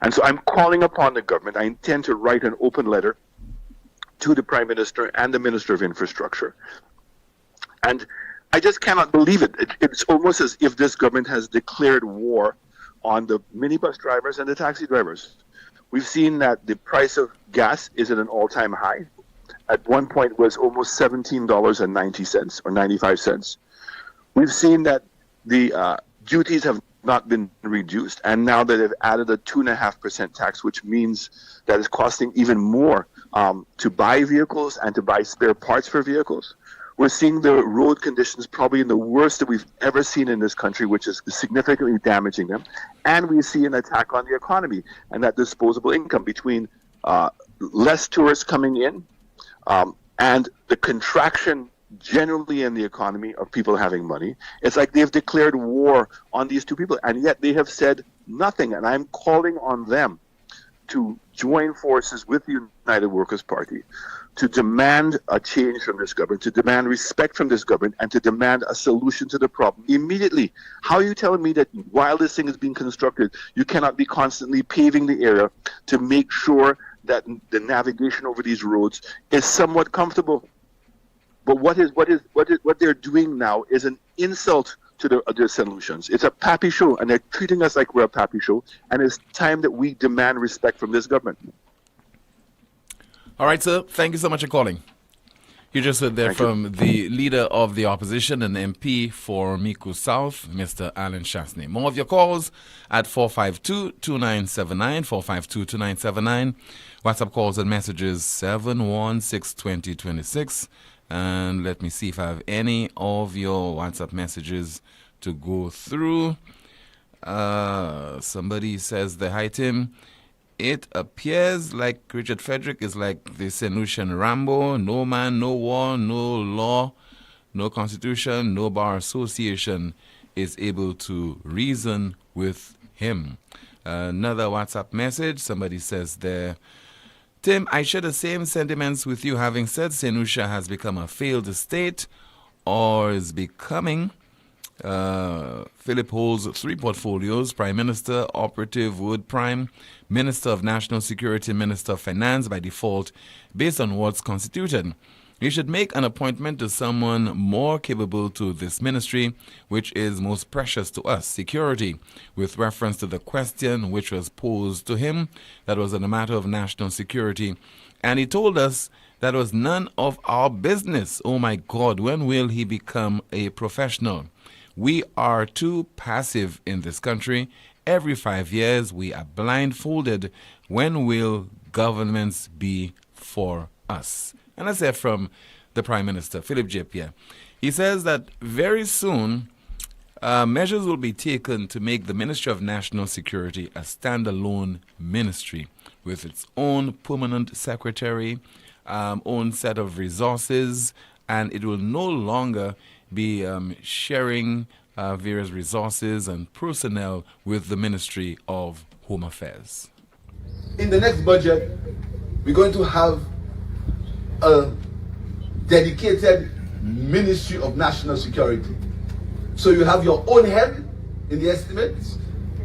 And so I'm calling upon the government. I intend to write an open letter to the Prime Minister and the Minister of Infrastructure. And I just cannot believe it. It's almost as if this government has declared war on the minibus drivers and the taxi drivers. We've seen that the price of gas is at an all-time high. At one point was almost $17.90 or 95 cents. We've seen that the duties have not been reduced, and now that they've added a 2.5% tax, which means that it's costing even more to buy vehicles and to buy spare parts for vehicles. We're seeing the road conditions probably in the worst that we've ever seen in this country, which is significantly damaging them. And we see an attack on the economy and that disposable income between less tourists coming in and the contraction generally in the economy of people having money. It's like they've declared war on these two people, and yet they have said nothing. And I'm calling on them to join forces with the United Workers' Party to demand a change from this government, to demand respect from this government, and to demand a solution to the problem immediately. How are you telling me that while this thing is being constructed, you cannot be constantly paving the area to make sure that the navigation over these roads is somewhat comfortable? But what they're doing now is an insult to their solutions. It's a pappy show, and they're treating us like we're a pappy show, and it's time that we demand respect from this government. All right, sir. Thank you so much for calling. You just heard there from the leader of the opposition and MP for Miku South, Mr. Alan Chasney. More of your calls at 452-2979, 452-2979. WhatsApp calls and messages 716-2026. And let me see if I have any of your WhatsApp messages to go through. Somebody says, hi, Tim. It appears like Richard Frederick is like the St. Lucian Rambo. No man, no war, no law, no constitution, no bar association is able to reason with him. Another WhatsApp message. Somebody says there, Tim, I share the same sentiments with you, having said St. Lucia has become a failed state or is becoming. Philip holds 3 portfolios: Prime Minister, Operative Wood Prime, Minister of National Security, Minister of Finance by default, based on what's constituted. You should make an appointment to someone more capable to this ministry, which is most precious to us, security, with reference to the question which was posed to him that was on a matter of national security. And he told us that was none of our business. Oh my God, when will he become a professional? We are too passive in this country. Every 5 years we are blindfolded. When will governments be for us? And I say from the Prime Minister, Philip J. Pierre. He says that very soon measures will be taken to make the Ministry of National Security a standalone ministry with its own permanent secretary, own set of resources, and it will no longer be sharing various resources and personnel with the Ministry of Home Affairs. In the next budget, we're going to have a dedicated Ministry of National Security. So you have your own head in the estimates.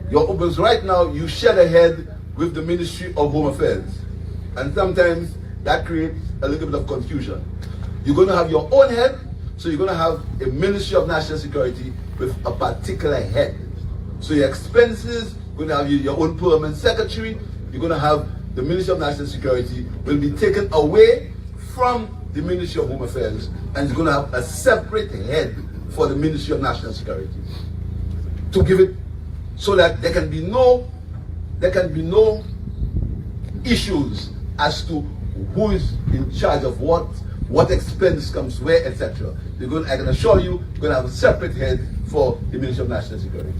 Because right now you share the head with the Ministry of Home Affairs. And sometimes that creates a little bit of confusion. You're going to have your own head, so you're going to have a Ministry of National Security with a particular head. So your expenses, you're going to have your own permanent secretary, you're going to have the Ministry of National Security will be taken away from the Ministry of Home Affairs, and it's going to have a separate head for the Ministry of National Security. To give it so that there can be no issues as to who is in charge of what expense comes where, etc. I can assure you, we're going to have a separate head for the Ministry of National Security.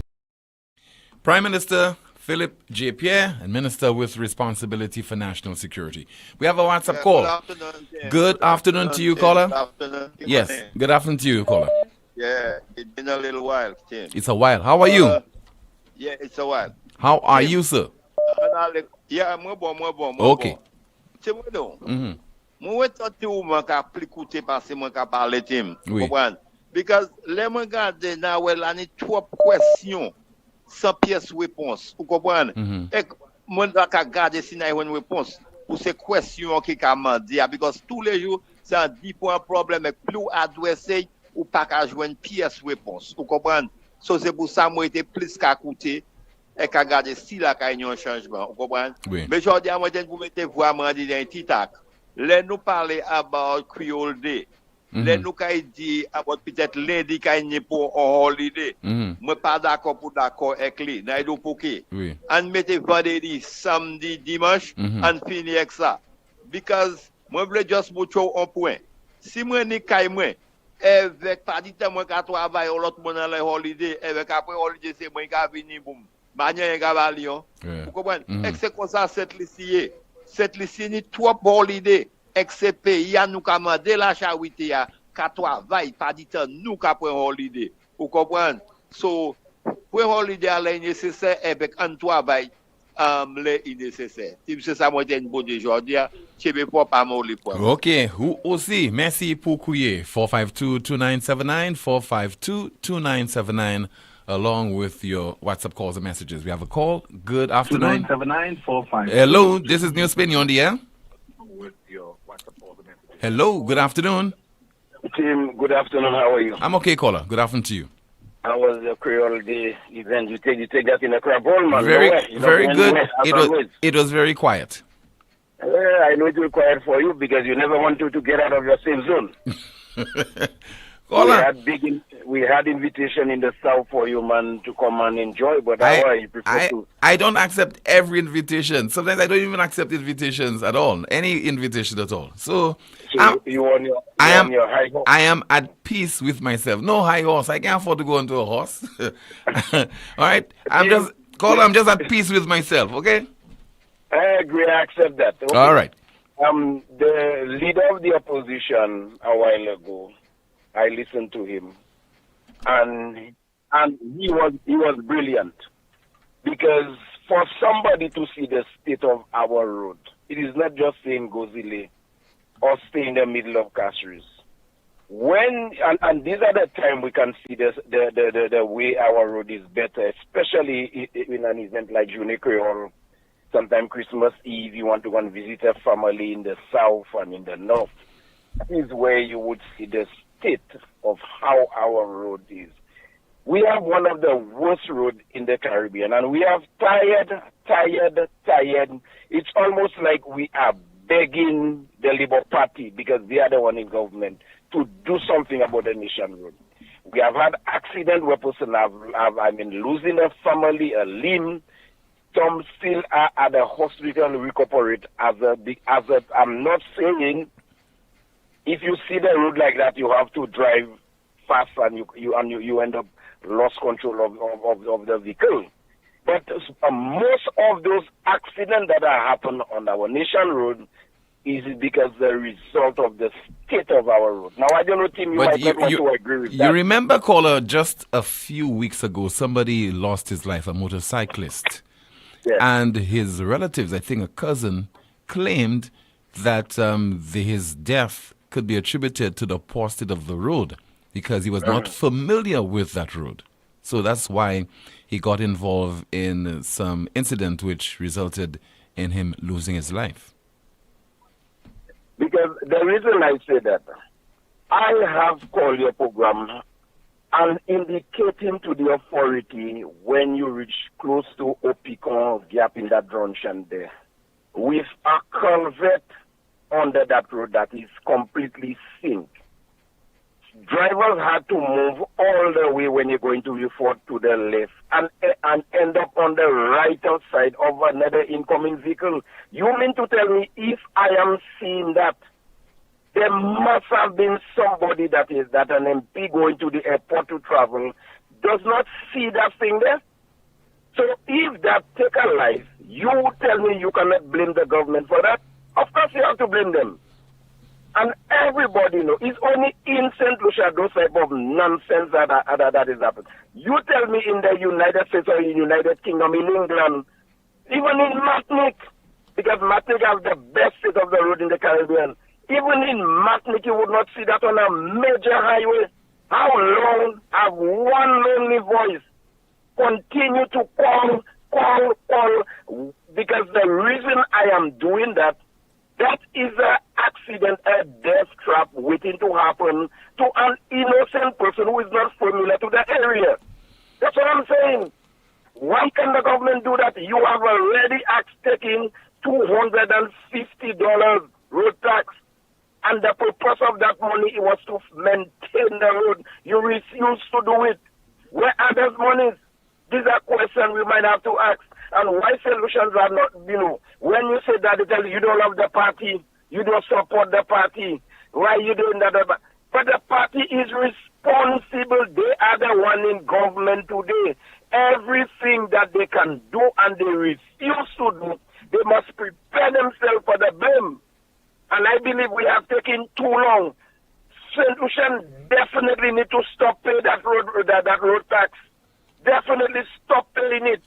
Prime Minister Philip J. Pierre, and Minister with responsibility for national security. We have a WhatsApp call. Good afternoon, Tim. Good afternoon to you, caller. Good afternoon. Yes, good afternoon to you, caller. Yeah, it's been a little while, Tim. It's a while. How are you? Yeah, it's a while. How are you, sir? Yeah, I'm bon. Okay. C'est bon. Moi, toi, tu m'as appliqué parce que moi, parlé, Tim. Oui. Because les mwen gade nan wè la ni trop question sans pièce réponse. Vous comprenez? Et moi ka gade si nan yon réponse pour ces questions qui ka mandi because tous les jours c'est un différent problème avec plus adressé ou pas ka joindre pièce réponse. Vous comprenez? So c'est pour ça moi était plus qu'à coûter et qu'à garder si la ka yon changement. Vous comprenez? Oui. Mais aujourd'hui moi vous mettez vraiment dans un petit tac. Là nous parler about Creole Day. Là nous kay dit about peut-être lundi kay ni pour un holiday. Moi pas d'accord pour d'accord avec lui. N'a do pour qui? Oui. On mettez vendredi, samedi, dimanche, on finit avec ça. Because moi voulais juste montrer un point. Si moi ni kay moi avec pas dit moi ka travailler l'autre monde dans les holiday avec après holiday c'est moi qui venir boum. Manière ga va Lyon. Vous comprenez? Et c'est comme ça cette liste. Cette liste ni trop holiday. Excepté il y a nous commander la charité à qu'à travail pas dit nous qu'à prendre holiday. Vous comprenez? So pour holiday à la nécessaire avec un travail les nécessaire. C'est ça moi une bonne aujourd'hui. Je vais pas molli pour. OK, ou aussi merci pour couiller 452-2979 452-2979 along with your WhatsApp calls and messages. We have a call. Good afternoon. 2979-452. Hello, this is NewsSpin. You on the air? Hello, good afternoon. Tim, good afternoon. How are you? I'm okay, caller. Good afternoon to you. How was the Creole Day event? You take that in a crab bowl, man. Very good. It was very quiet. I know it was quiet for you because you never wanted to get out of your safe zone. We had invitation in the south for you, man, to come and enjoy, but you prefer to. I don't accept every invitation. Sometimes I don't even accept invitations at all, any invitation at all. So you on your high horse. I am at peace with myself. No high horse. I can't afford to go into a horse. All right, I'm just at peace with myself. Okay. I agree. I accept that. Okay? All right. The leader of the opposition a while ago, I listened to him, and he was brilliant, because for somebody to see the state of our road, it is not just saying Gozile or stay in the middle of Castries. And these are the time we can see the way our road is better, especially in an event like Journée Creole. Sometimes Christmas Eve, you want to go and visit a family in the south and in the north. That is where you would see the state of how our road is. We have one of the worst roads in the Caribbean, and we have tired. It's almost like we are begging the Labour Party, because they are the one in government, to do something about the nation road. We have had accidents where person have losing a family, a limb. Some still are at the hospital and recuperate I'm not saying if you see the road like that, you have to drive fast and you end up lost control of the vehicle. But most of those accidents that are happening on our nation road is because the result of the state of our road. Now, I don't know, Tim, you might not want to agree with that. You remember, caller, just a few weeks ago, somebody lost his life, a motorcyclist. Yes. And his relatives, I think a cousin, claimed that his death could be attributed to the poor state of the road because he was not familiar with that road. So that's why he got involved in some incident which resulted in him losing his life. Because the reason I say that, I have called your program and indicating to the authority when you reach close to Opicon gap in that junction there, with a culvert under that road that is completely sink. Drivers had to move all the way when you're going to report to the left and end up on the right side of another incoming vehicle. You mean to tell me if I am seeing that, there must have been somebody that an MP going to the airport to travel does not see that thing there? So if that take a life, you tell me you cannot blame the government for that? Of course you have to blame them. And everybody knows it's only in St. Lucia those type of nonsense that is happening. You tell me in the United States or in United Kingdom, in England, even in Martinique, because Martinique has the best state of the road in the Caribbean. Even in Martinique, you would not see that on a major highway. How long have one lonely voice continue to call? Because the reason I am doing that is an accident, a death trap waiting to happen to an innocent person who is not familiar to the area. That's what I'm saying. Why can the government do that? You have already taken $250 road tax, and the purpose of that money was to maintain the road. You refuse to do it. Where are those monies? These are questions we might have to ask. And why solutions are not, when you say that, they tell you don't love the party, you don't support the party, why you doing that? But the party is responsible. They are the one in government today. Everything that they can do and they refuse to do, they must prepare themselves for the blame. And I believe we have taken too long. St. Lucian definitely need to stop paying that road tax. Definitely stop paying it.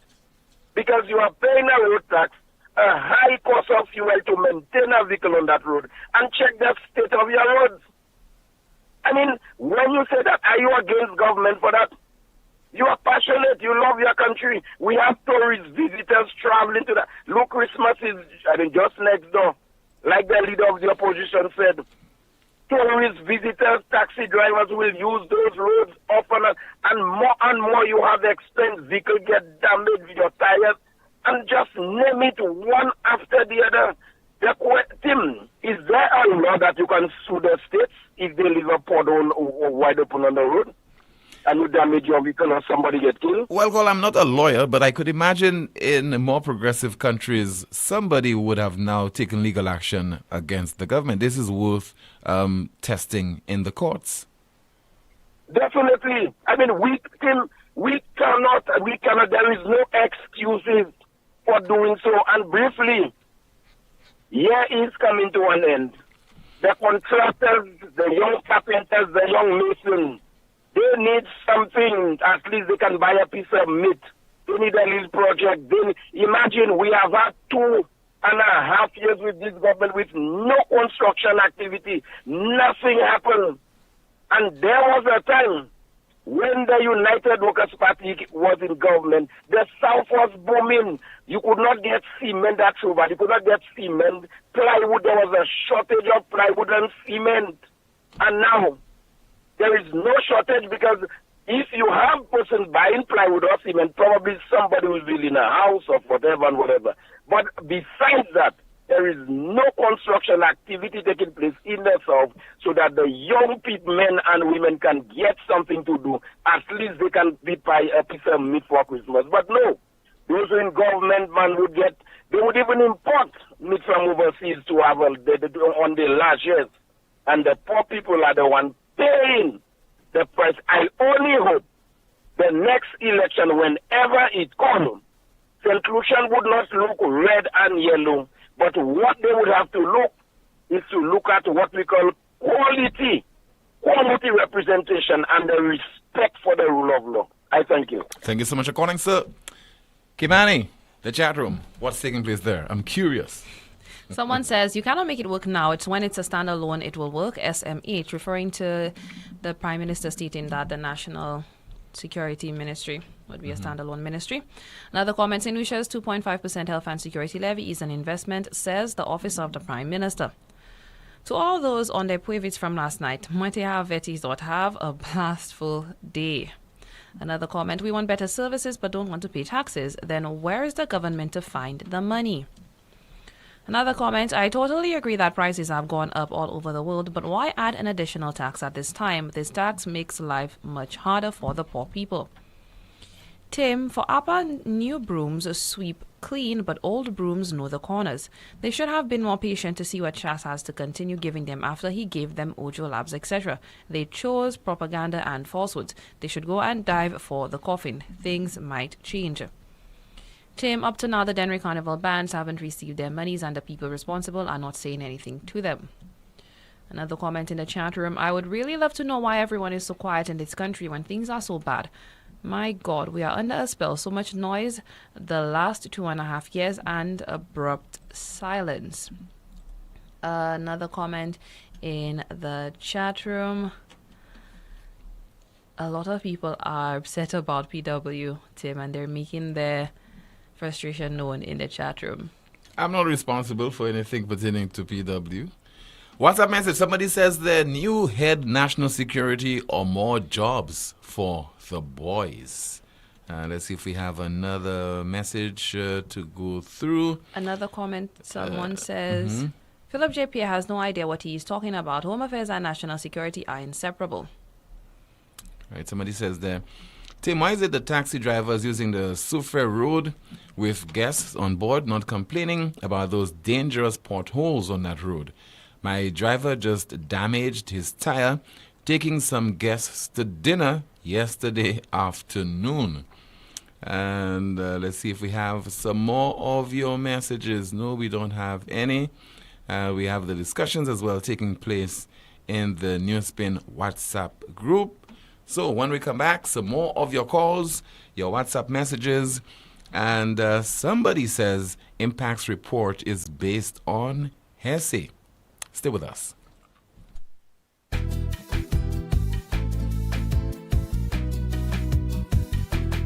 Because you are paying a road tax, a high cost of fuel to maintain a vehicle on that road, and check the state of your roads. I mean, when you say that, are you against government for that? You are passionate. You love your country. We have tourist visitors traveling to that. Look, Christmas is just next door. Like the leader of the opposition said, tourist visitors, taxi drivers will use those roads often, and more you have expense, vehicle get damaged with your tires, and just name it one after the other. Tim, is there a law that you can sue the states if they leave a pothole or wide open on the road and you damage your vehicle or somebody get killed? Well, I'm not a lawyer, but I could imagine in more progressive countries, somebody would have now taken legal action against the government. This is worth testing in the courts. Definitely. I mean, we cannot, there is no excuses for doing so. And briefly, year is coming to an end. The contractors, the young carpenters, the young masons, they need something. At least they can buy a piece of meat. They need a little project. Imagine we have had 2.5 years with this government with no construction activity. Nothing happened. And there was a time when the United Workers' Party was in government, the South was booming. You could not get cement, that's over. You could not get cement. Plywood, there was a shortage of plywood and cement. And now, there is no shortage because if you have persons buying plywood or cement, probably somebody will build in a house or whatever and whatever. But besides that, there is no construction activity taking place in the South so that the young people, men and women can get something to do. At least they can buy a piece of meat for Christmas. But no, those in government, they would even import meat from overseas to have on the large years. And the poor people are the ones paying the price. I only hope the next election, whenever it comes, St. Lucian would not look red and yellow, but what they would have to look is to look at what we call quality representation and the respect for the rule of law. I thank you. Thank you so much for calling, sir. Kimani, the chat room, what's taking place there? I'm curious. Someone says, you cannot make it work now. It's when it's a standalone, it will work. SMH, referring to the Prime Minister stating that the National Security Ministry would be a standalone ministry. Another comment, St. Lucia's 2.5% health and security levy is an investment, says the Office of the Prime Minister. To all those on their puivits from last night, Mwete Vetis dot have a blastful day. Another comment, we want better services but don't want to pay taxes. Then where is the government to find the money? Another comment, I totally agree that prices have gone up all over the world, but why add an additional tax at this time? This tax makes life much harder for the poor people. Tim, for Appa, new brooms sweep clean, but old brooms know the corners. They should have been more patient to see what Chas has to continue giving them after he gave them Ojo Labs, etc. They chose propaganda and falsehoods. They should go and dive for the coffin. Things might change. Tim, up to now, the Dennery Carnival bands haven't received their monies and the people responsible are not saying anything to them. Another comment in the chat room, I would really love to know why everyone is so quiet in this country when things are so bad. My God, we are under a spell. So much noise the last 2.5 years and abrupt silence. Another comment in the chat room. a lot of people are upset about PW, Tim, and they're making their frustration known in the chat room. I'm not responsible for anything pertaining to PW. WhatsApp message. Somebody says the new head national security or more jobs for the boys. Let's see if we have another message to go through. Another comment, someone says, Philip J. Pierre has no idea what he is talking about. Home affairs and national security are inseparable. Right, somebody says there, Tim, why is it the taxi drivers using the Soufre Road with guests on board not complaining about those dangerous potholes on that road? My driver just damaged his tire taking some guests to dinner yesterday afternoon. And let's see if we have some more of your messages. No, we don't have any. We have the discussions as well taking place in the NewsSpin WhatsApp group. So when we come back, some more of your calls, your WhatsApp messages, and somebody says Impacs report is based on hearsay. Stay with us.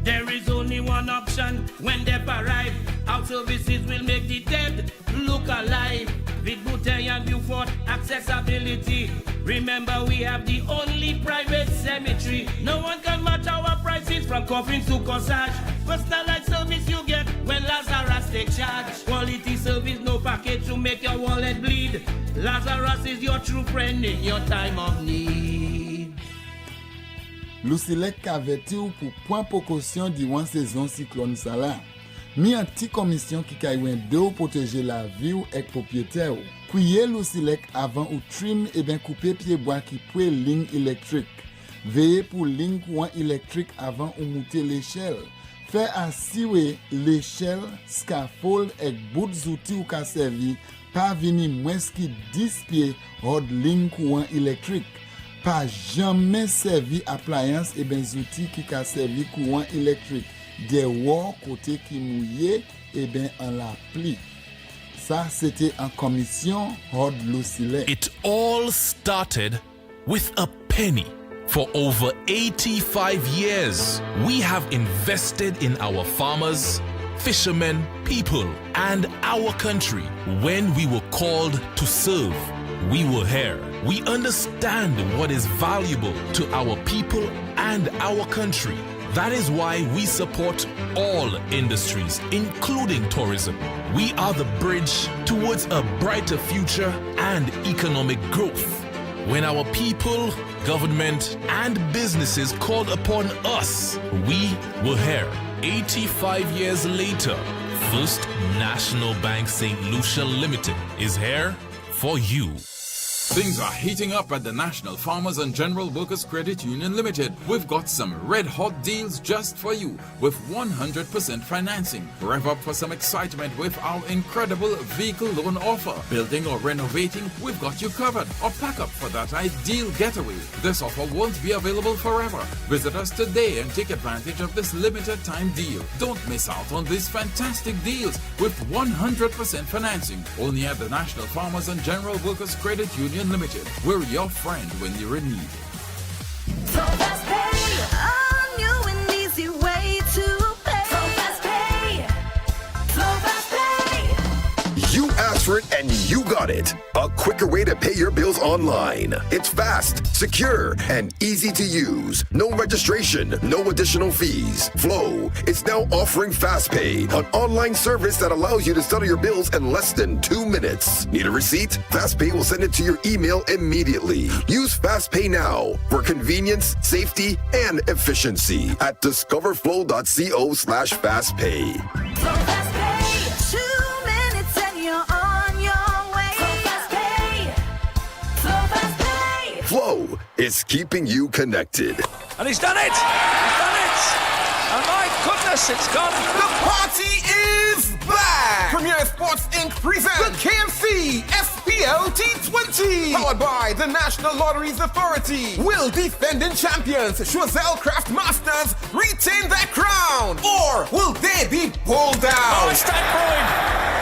There is only one option when they arrive. Our services will make the dead look alive. With Bouteille and Beaufort accessibility. Remember, we have the only private cemetery. No one can match our prices from coffins to corsage. Personalized service you get when Lazarus takes charge. Quality service, no package to make your wallet bleed. Lazarus is your true friend in your time of need. Lucilec averti ou pour point précaution durant saison cyclone ça là. Mi an ti commission qui kaywen de ou protéger la vie ou ek propriétaire ou. Kouye Lucilec avant ou trim et ben couper pied bois qui poué ligne électrique. Veillez pour ligne courant électrique avant ou monter l'échelle. Fait assurer l'échelle, scaffold et bout d'outil ou ka servi pas vini moins qui 10 pieds hors ligne courant électrique. Pas jamais servi appliance et ben outils qui ka servi courant électrique. Des wall côté qui mouillé et ben en la pli. Ça c'était en commission hors Lucilec. It all started with a penny. For over 85 years, we have invested in our farmers, fishermen, people, and our country. When we were called to serve, we were here. We understand what is valuable to our people and our country. That is why we support all industries, including tourism. We are the bridge towards a brighter future and economic growth. When our people, government, and businesses called upon us, we were here. 85 years later, First National Bank St. Lucia Limited is here for you. Things are heating up at the National Farmers and General Workers Credit Union Limited. We've got some red-hot deals just for you with 100% financing. Rev up for some excitement with our incredible vehicle loan offer. Building or renovating, we've got you covered. Or pack up for that ideal getaway. This offer won't be available forever. Visit us today and take advantage of this limited time deal. Don't miss out on these fantastic deals with 100% financing. Only at the National Farmers and General Workers Credit Union Limited. We're your friend when you're in need. So fast pay, a new and easy way to pay. So fast pay, so fast pay. You asked for it and you got it. A quicker way to pay your bills online. It's fast, secure, and easy to use. No registration, no additional fees. Flow is now offering FastPay, an online service that allows you to settle your bills in less than 2 minutes. Need a receipt? FastPay will send it to your email immediately. Use FastPay now for convenience, safety, and efficiency at discoverflow.co/fastpay. So fast pay, 2 minutes and you're on your way. So fast pay, so fast pay. Flow is keeping you connected. And he's done it! He's done it! And my goodness, it's gone. The party is back! Premier Sports Inc. presents the KMC SPL T20. Powered by the National Lotteries Authority. Will defending champions Choiseul Craft Masters retain their crown? Or will they be pulled down? Oh, it's that point!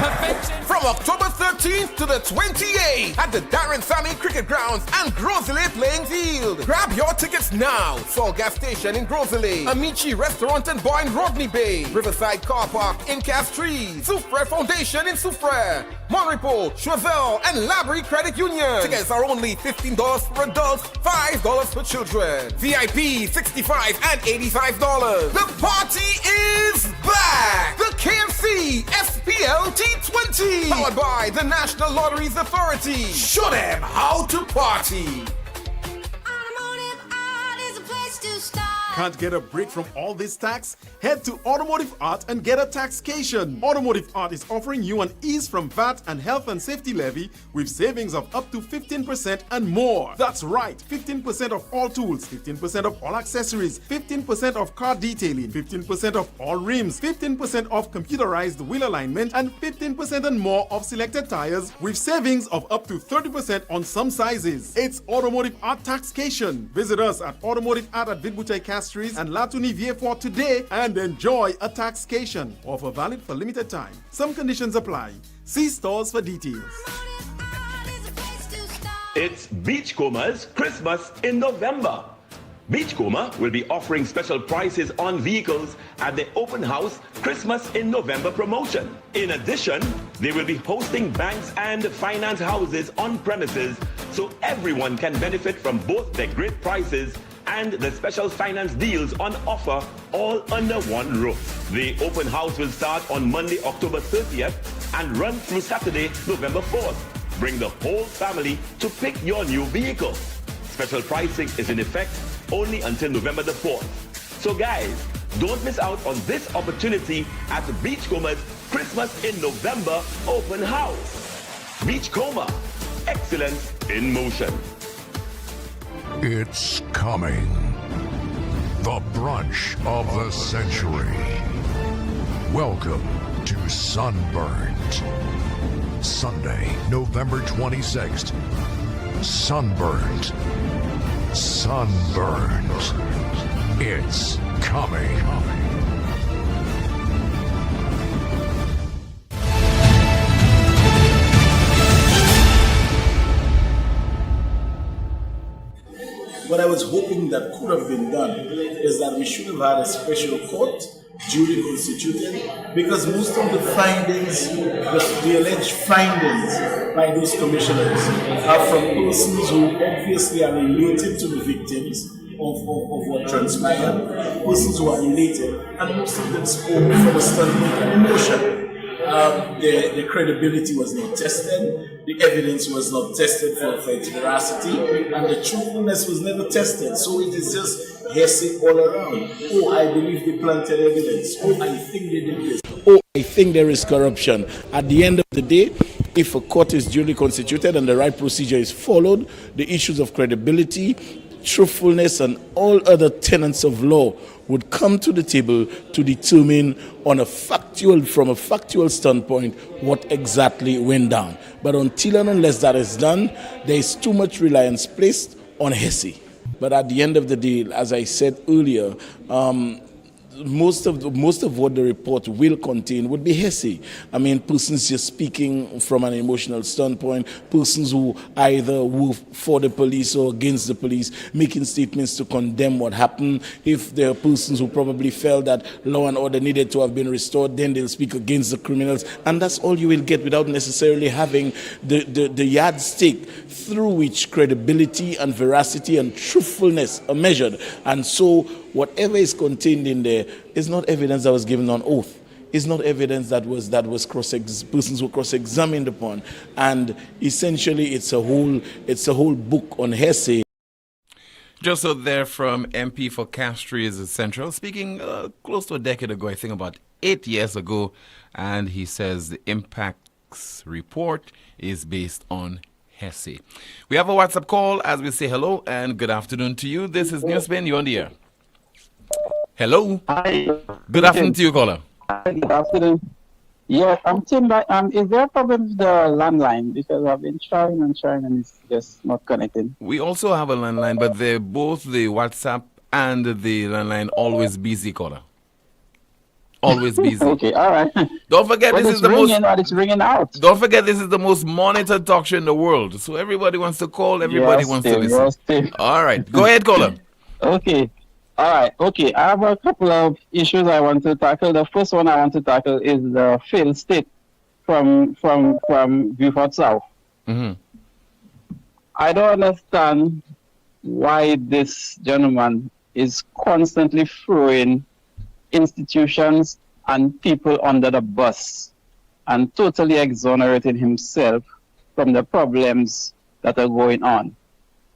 From October 13th to the 28th at the Darren Sammy Cricket Grounds and Grosley Playing Field. Grab your tickets now. Fall Gas Station in Grosley, Amici Restaurant and Bar in Rodney Bay, Riverside Car Park in Castries, Soufre Foundation in Soufre, Monrepo, Chevelle, and Labrie Credit Union. Tickets are only $15 for adults, $5 for children. VIP $65 and $85. The party is back. The KFC SPL T20, powered by the National Lotteries Authority. Show them how to party. Can't get a break from all this tax? Head to Automotive Art and get a taxcation. Automotive Art is offering you an ease from VAT and health and safety levy with savings of up to 15% and more. That's right, 15% of all tools, 15% of all accessories, 15% of car detailing, 15% of all rims, 15% of computerized wheel alignment, and 15% and more of selected tires with savings of up to 30% on some sizes. It's Automotive Art Taxcation. Visit us at Automotive Art at Vidbouteille Castries and Latunivier for today and enjoy a taxcation. Offer valid for limited time. Some conditions apply. See stores for details. It's Beachcomber's Christmas in November. Beachcomber will be offering special prices on vehicles at the open house Christmas in November promotion. In addition, they will be hosting banks and finance houses on premises so everyone can benefit from both the great prices and the special finance deals on offer all under one roof. The open house will start on Monday, October 30th and run through Saturday, November 4th. Bring the whole family to pick your new vehicle. Special pricing is in effect only until November the 4th. So guys, don't miss out on this opportunity at the Beachcomber's Christmas in November open house. Beachcomber, excellence in motion. It's coming. The brunch of the century. Welcome to Sunburnt. Sunday, November 26th. Sunburnt. Sunburnt. It's coming. What I was hoping that could have been done is that we should have had a special court duly constituted, because most of the findings, the alleged findings by those commissioners are from persons who obviously are related to the victims of what transpired, persons who are related, and most of them spoke from a standpoint of emotion. The credibility was not tested, the evidence was not tested for its veracity, and the truthfulness was never tested. So it is just hearsay all around. Oh, I believe they planted evidence. Oh, I think they did this. Oh, I think there is corruption. At the end of the day, if a court is duly constituted and the right procedure is followed, the issues of credibility, truthfulness, and all other tenets of law would come to the table to determine from a factual standpoint what exactly went down. But until and unless that is done, there is too much reliance placed on hearsay. But at the end of the day, as I said earlier, most of what the report will contain would be hearsay. I mean, persons just speaking from an emotional standpoint, persons who either were for the police or against the police, making statements to condemn what happened. If there are persons who probably felt that law and order needed to have been restored, then they'll speak against the criminals. And that's all you will get without necessarily having the yardstick through which credibility and veracity and truthfulness are measured. And so whatever is contained in there is not evidence that was given on oath. It's not evidence that was persons were cross-examined upon, and essentially it's a whole book on hearsay. Just out there from MP for Castries Central, speaking close to a decade ago, I think about 8 years ago, and he says the Impacs report is based on hearsay. We have a WhatsApp call as we say hello and good afternoon to you. This is NewsSpin, you're on the air. Hello. Hi. Good afternoon to you, caller. Hi, good afternoon. Yes, I'm Tim. Is there a problem with the landline? Because I've been trying and it's just not connecting. We also have a landline, but they're both the WhatsApp and the landline always busy, caller. always busy. Okay, all right. Don't forget Well, this it's is the ringing, most. but it's ringing out. Don't forget this is the most monitored talk show in the world. So everybody wants to call. Everybody Yes, wants to Tim, listen. yes, Tim. All right, go ahead, caller. Okay. All right. Okay. I have a couple of issues I want to tackle. The first one I want to tackle is the failed state from Beaufort South. Mm-hmm. I don't understand why this gentleman is constantly throwing institutions and people under the bus and totally exonerating himself from the problems that are going on.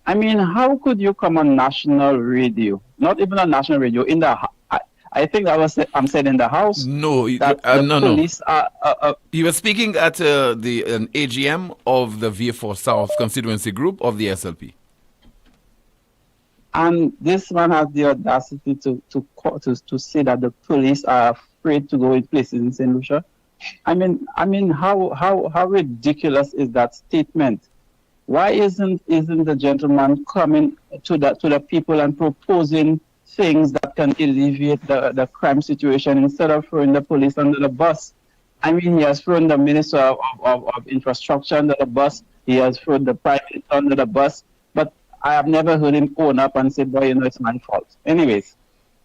I mean, how could you come on national radio, not even on national radio, in the, I think that was, I'm saying in the house. No, that the no. police are, You were speaking at an AGM of the VF4 South constituency group of the SLP. and this man has the audacity to say that the police are afraid to go in places in St. Lucia. I mean, how ridiculous is that statement? Why isn't the gentleman coming to the people and proposing things that can alleviate the crime situation instead of throwing the police under the bus? I mean, he has thrown the Minister of Infrastructure under the bus. He has thrown the Prime Minister under the bus. But I have never heard him own up and say, boy, it's my fault. Anyways,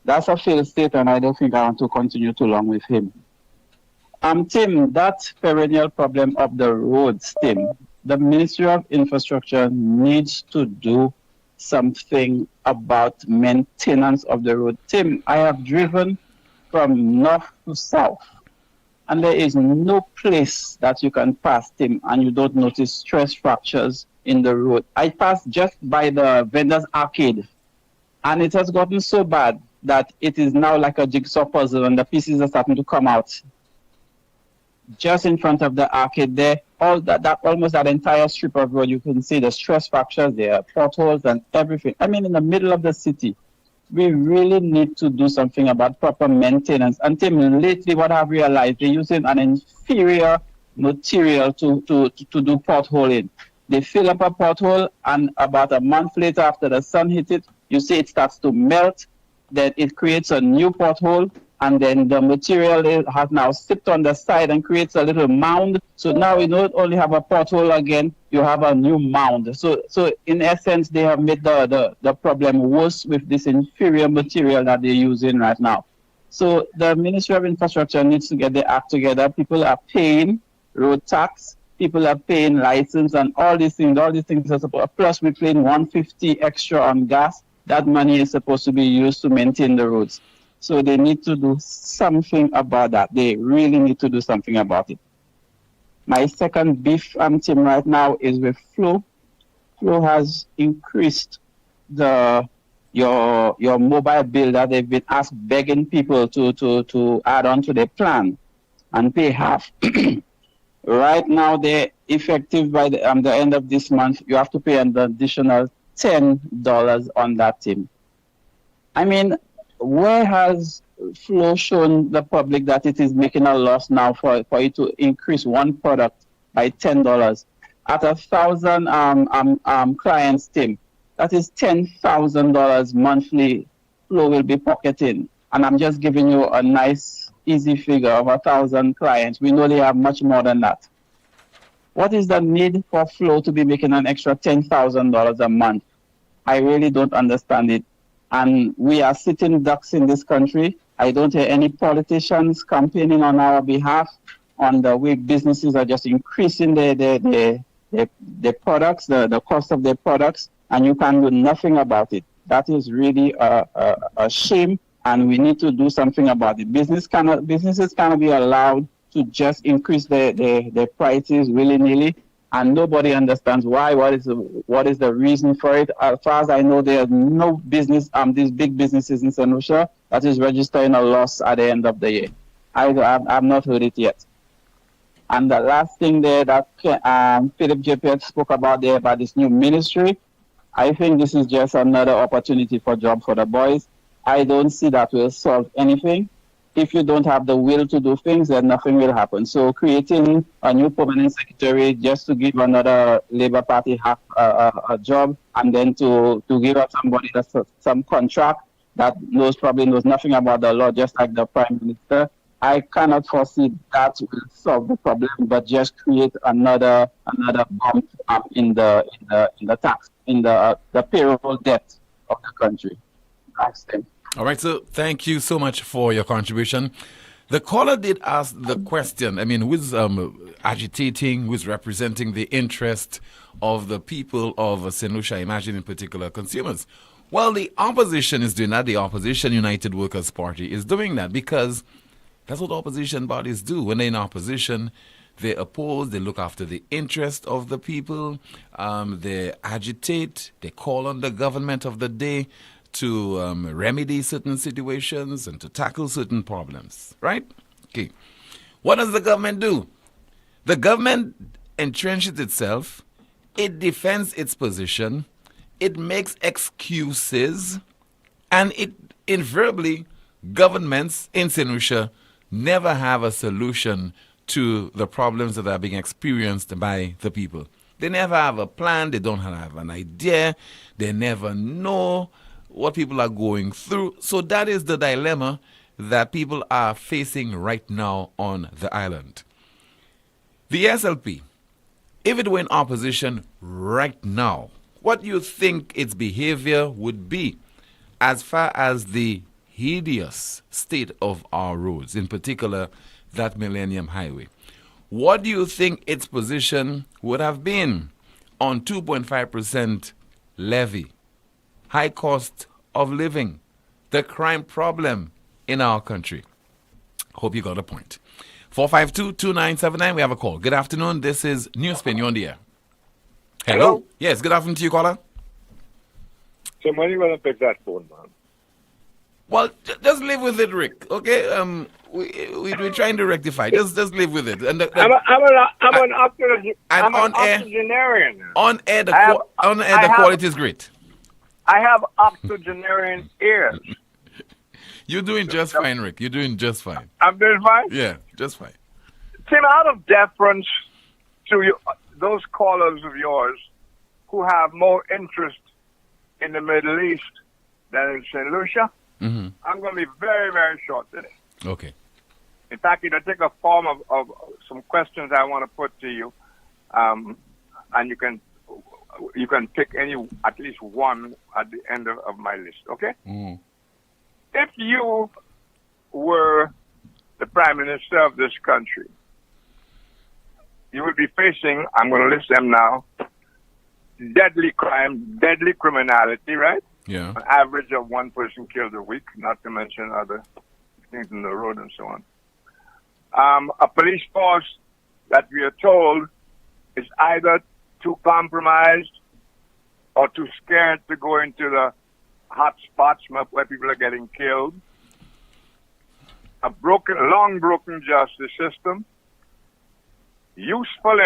that's a failed state, and I don't think I want to continue too long with him. Tim, that perennial problem of the roads, Tim, the Ministry of Infrastructure needs to do something about maintenance of the road. Tim, I have driven from north to south, and there is no place that you can pass, Tim, and you don't notice stress fractures in the road. I passed just by the vendor's arcade, and it has gotten so bad that it is now like a jigsaw puzzle, and the pieces are starting to come out. Just in front of the arcade there, almost that entire strip of road, you can see the stress fractures, there are potholes and everything. I mean, in the middle of the city, we really need to do something about proper maintenance. And Tim, lately what I've realized, they're using an inferior material to do potholing. They fill up a pothole, and about a month later, after the sun hit it, you see it starts to melt, then it creates a new pothole, and then the material has now sipped on the side and creates a little mound. So now you don't only have a pothole again, you have a new mound. So in essence, they have made the problem worse with this inferior material that they're using right now. So the Ministry of Infrastructure needs to get their act together. People are paying road tax, people are paying license, and all these things are supposed, plus we're paying $150 extra on gas. That money is supposed to be used to maintain the roads. So they need to do something about that. They really need to do something about it. My second beef, Tim, right now is with Flow. Flow has increased your mobile bill that they've been begging people to add on to their plan and pay half. Right now, they're effective by the end of this month. You have to pay an additional $10 on that, Tim. I mean, where has Flow shown the public that it is making a loss now for it to increase one product by $10? At 1,000 clients, Tim, that is $10,000 monthly Flow will be pocketing. And I'm just giving you a nice, easy figure of 1,000 clients. We know they have much more than that. What is the need for Flow to be making an extra $10,000 a month? I really don't understand it. And we are sitting ducks in this country. I don't hear any politicians campaigning on our behalf on the way businesses are just increasing their products, the cost of their products, and you can do nothing about it. That is really a shame, and we need to do something about it. Businesses cannot be allowed to just increase their prices willy-nilly, and nobody understands why. What is the reason for it? As far as I know, there are no business, these big businesses in St. Lucia that is registering a loss at the end of the year. I've not heard it yet. And the last thing there that Philip JP spoke about there about this new ministry, I think this is just another opportunity for job for the boys. I don't see that will solve anything. If you don't have the will to do things, then nothing will happen. So creating a new permanent secretary just to give another Labour Party half a job, and then to give up somebody that's some contract that probably knows nothing about the law, just like the Prime Minister, I cannot foresee that will solve the problem, but just create another bump in the tax the payroll debt of the country. Thanks, Tim. All right, so thank you so much for your contribution. The caller did ask the question, I mean, who's agitating, who's representing the interest of the people of St. Lucia, imagine in particular consumers. Well, the opposition is doing that. The Opposition United Workers' Party is doing that because that's what opposition bodies do. When they're in opposition, they oppose, they look after the interest of the people, they agitate, they call on the government of the day to remedy certain situations and to tackle certain problems, right? Okay. What does the government do? The government entrenches itself, it defends its position, it makes excuses, and it invariably, governments in St. Lucia never have a solution to the problems that are being experienced by the people. They never have a plan, they don't have an idea, they never know what people are going through. So that is the dilemma that people are facing right now on the island. The SLP, if it were in opposition right now, what do you think its behavior would be as far as the hideous state of our roads, in particular that Millennium Highway? What do you think its position would have been on 2.5% levy, high cost of living, the crime problem in our country? Hope you got a point. 452-2979, we have a call. Good afternoon, this is NewsSpin, you're on the air. Hello? Yes, good afternoon to you, caller. So when are you going to pick that phone, man? Well, just live with it, Rick. Okay, we're trying to rectify. Just live with it. And I'm an octogenarian. On air, the quality is great. I have octogenarian ears. You're doing just fine, Rick. You're doing just fine. I'm doing fine? Yeah, just fine. Tim, out of deference to you, those callers of yours who have more interest in the Middle East than in St. Lucia, I'm going to be very, very short today. Okay. In fact, it'll take a form of some questions I want to put to you, and you can pick at least one at the end of my list, okay? If you were the Prime Minister of this country, you would be facing, I'm going to list them now, deadly crime, deadly criminality, right? Yeah. An average of one person killed a week, not to mention other things in the road and so on. A police force that we are told is either too compromised or too scared to go into the hot spots where people are getting killed. A long broken justice system. Useful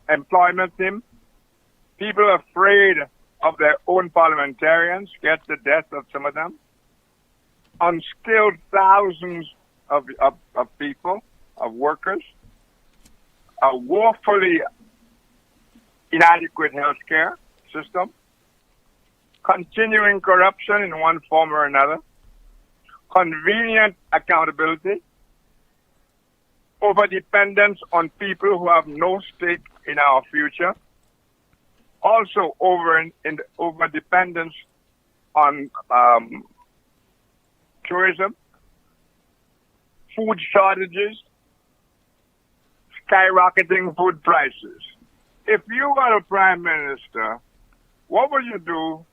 employment team. People afraid of their own parliamentarians, get the death of some of them. Unskilled thousands of people, of workers. A woefully inadequate healthcare system. Continuing corruption in one form or another. Convenient accountability. Overdependence on people who have no stake in our future. Also overdependence on tourism, food shortages, skyrocketing food prices. If you are a Prime Minister, what will you do?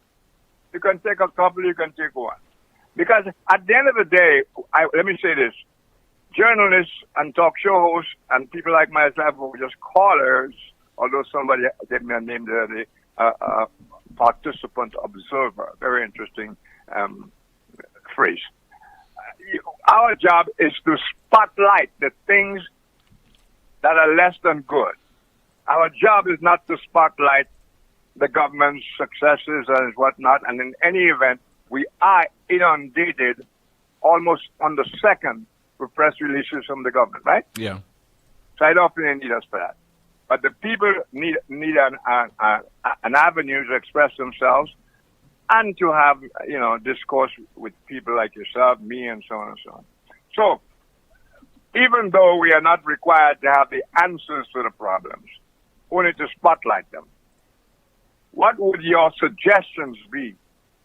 You can take a couple, you can take one. Because at the end of the day, let me say this, journalists and talk show hosts and people like myself who are just callers, although somebody gave me a name the other day, participant observer, very interesting phrase. Our job is to spotlight the things that are less than good. Our job is not to spotlight the government's successes and whatnot, and in any event, we are inundated almost on the second with press releases from the government, right? Yeah. So I don't really need us for that. But the people need an avenue to express themselves and to have, discourse with people like yourself, me, and so on and so on. So even though we are not required to have the answers to the problems, only to spotlight them. What would your suggestions be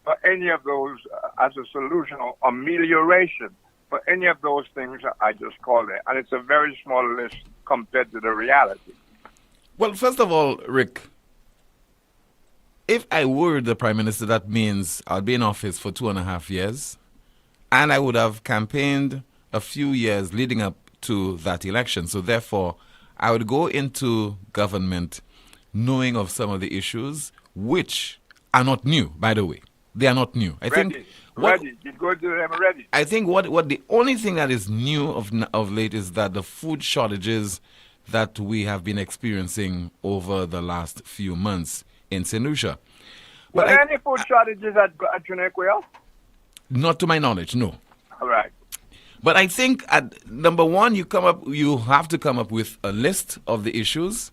for any of those as a solution or amelioration for any of those things I just called it? And it's a very small list compared to the reality. Well, first of all, Rick, if I were the Prime Minister, that means I'll be in office for 2.5 years, and I would have campaigned a few years leading up to that election. So therefore, I would go into government knowing of some of the issues, which are not new, by the way. They are not new. I think You go to them ready. I think what the only thing that is new of late is that the food shortages that we have been experiencing over the last few months in St. Lucia. Were there any food shortages at Trinidad? Not to my knowledge, no. All right. But I think at number one, you have to come up with a list of the issues.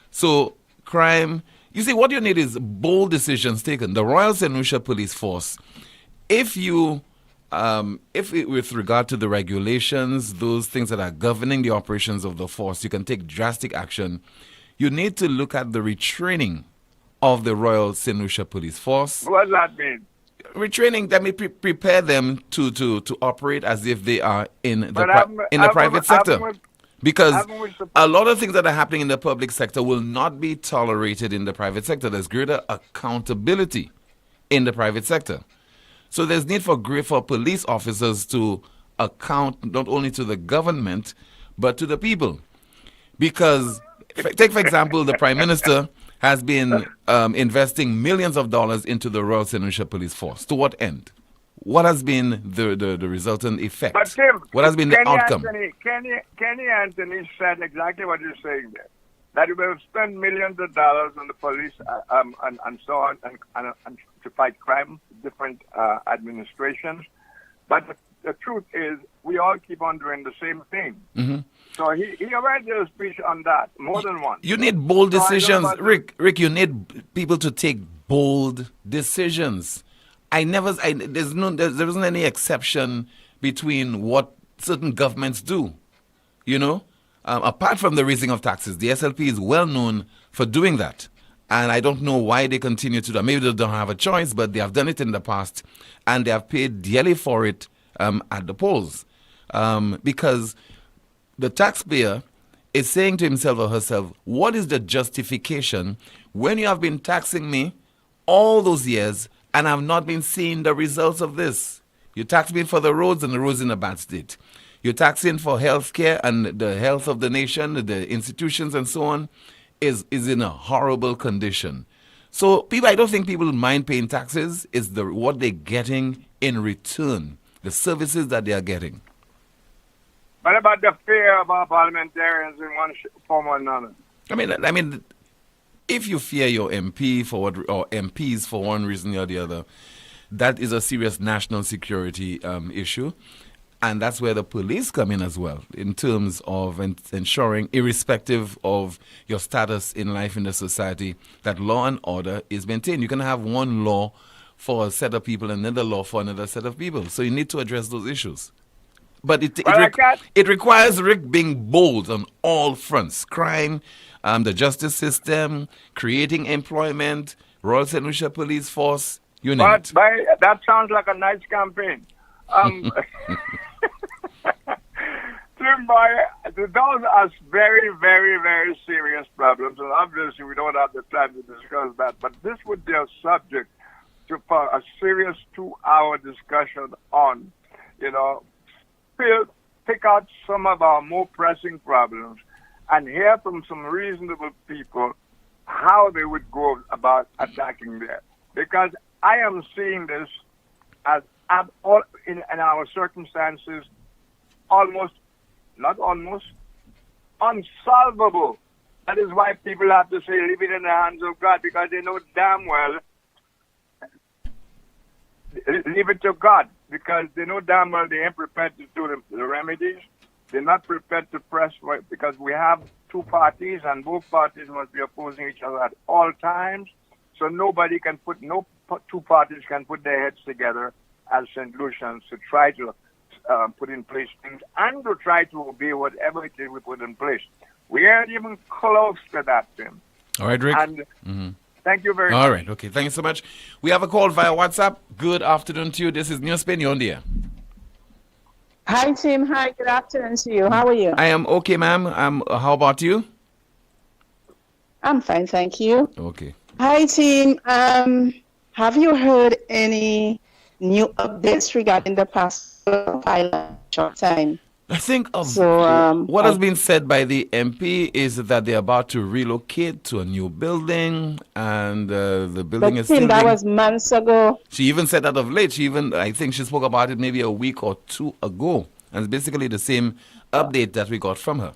So crime, you see, what you need is bold decisions taken. The Royal St. Lucia Police Force, with regard to the regulations, those things that are governing the operations of the force, you can take drastic action. You need to look at the retraining of the Royal St. Lucia Police Force. What does that mean? Retraining, that may prepare them to operate as if they are in the private sector. Because a lot of things that are happening in the public sector will not be tolerated in the private sector. There's greater accountability in the private sector. So there's need for police officers to account not only to the government, but to the people. Because, take for example, the Prime Minister has been investing millions of dollars into the Royal St. Lucia Police Force. To what end? What has been the resultant effect? But Tim, what has been the outcome? Kenny Anthony said exactly what you're saying there. That we will spend millions of dollars on the police and so on and to fight crime, different administrations. But the truth is, we all keep on doing the same thing. Mm-hmm. So he already did a speech on that, more than one. You need bold decisions. Rick, you need people to take bold decisions. There isn't any exception between what certain governments do. You know? Apart from the raising of taxes, the SLP is well known for doing that. And I don't know why they continue to do that. Maybe they don't have a choice, but they have done it in the past. And they have paid dearly for it at the polls. Because the taxpayer is saying to himself or herself, what is the justification when you have been taxing me all those years and have not been seeing the results of this? You tax me for the roads and the roads in a bad state. You're taxing for health care and the health of the nation, the institutions and so on is in a horrible condition. So I don't think people mind paying taxes. It's what they're getting in return, the services that they are getting. What about the fear of our parliamentarians in one form or another? I mean, if you fear your MP or MPs for one reason or the other, that is a serious national security issue. And that's where the police come in as well, in terms of ensuring, irrespective of your status in life in the society, that law and order is maintained. You can have one law for a set of people and another law for another set of people. So you need to address those issues. But it requires Rick being bold on all fronts. Crime, the justice system, creating employment, Royal St. Lucia Police Force, you name it. That sounds like a nice campaign. Tim, those are very, very, very serious problems, and obviously we don't have the time to discuss that, but this would be a subject for a serious 2-hour discussion on, pick out some of our more pressing problems and hear from some reasonable people how they would go about attacking that. Because I am seeing this as in our circumstances unsolvable. That is why people have to say, leave it in the hands of God, because they know damn well, leave it to God, because they know damn well they ain't prepared to do the remedies. They're not prepared to press for it, because we have two parties, and both parties must be opposing each other at all times. So no two parties can put their heads together as St. Lucians to try to put in place things and to try to obey whatever it is we put in place. We aren't even close to that, Tim. All right, Rick. And thank you very much. All right, okay. Thank you so much. We have a call via WhatsApp. Good afternoon to you. This is NewsSpin. You're on the air. Hi, Tim. Hi, good afternoon to you. How are you? I am okay, ma'am. How about you? I'm fine, thank you. Okay. Hi, team. Have you heard any new updates regarding the passport island short time? I think what has been said by the MP is that they're about to relocate to a new building, and the building is still that being... was months ago. She even said that of late. I think she spoke about it maybe a week or two ago, and it's basically the same update that we got from her.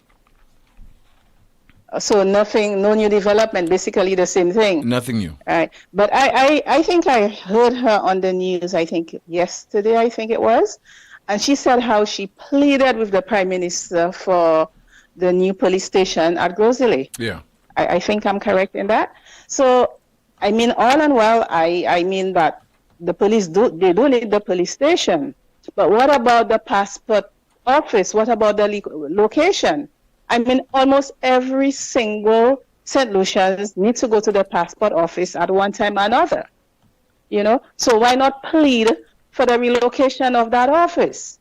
So nothing, no new development, basically the same thing. Nothing new. Right. But I think I heard her on the news, I think yesterday, I think it was. And she said how she pleaded with the Prime Minister for the new police station at Grosley. Yeah. I think I'm correct in that. So, I mean, all and well, I mean that the police do need the police station. But what about the passport office? What about the location? I mean, almost every single St. Lucians needs to go to the passport office at one time or another. You know, so why not plead for the relocation of that office?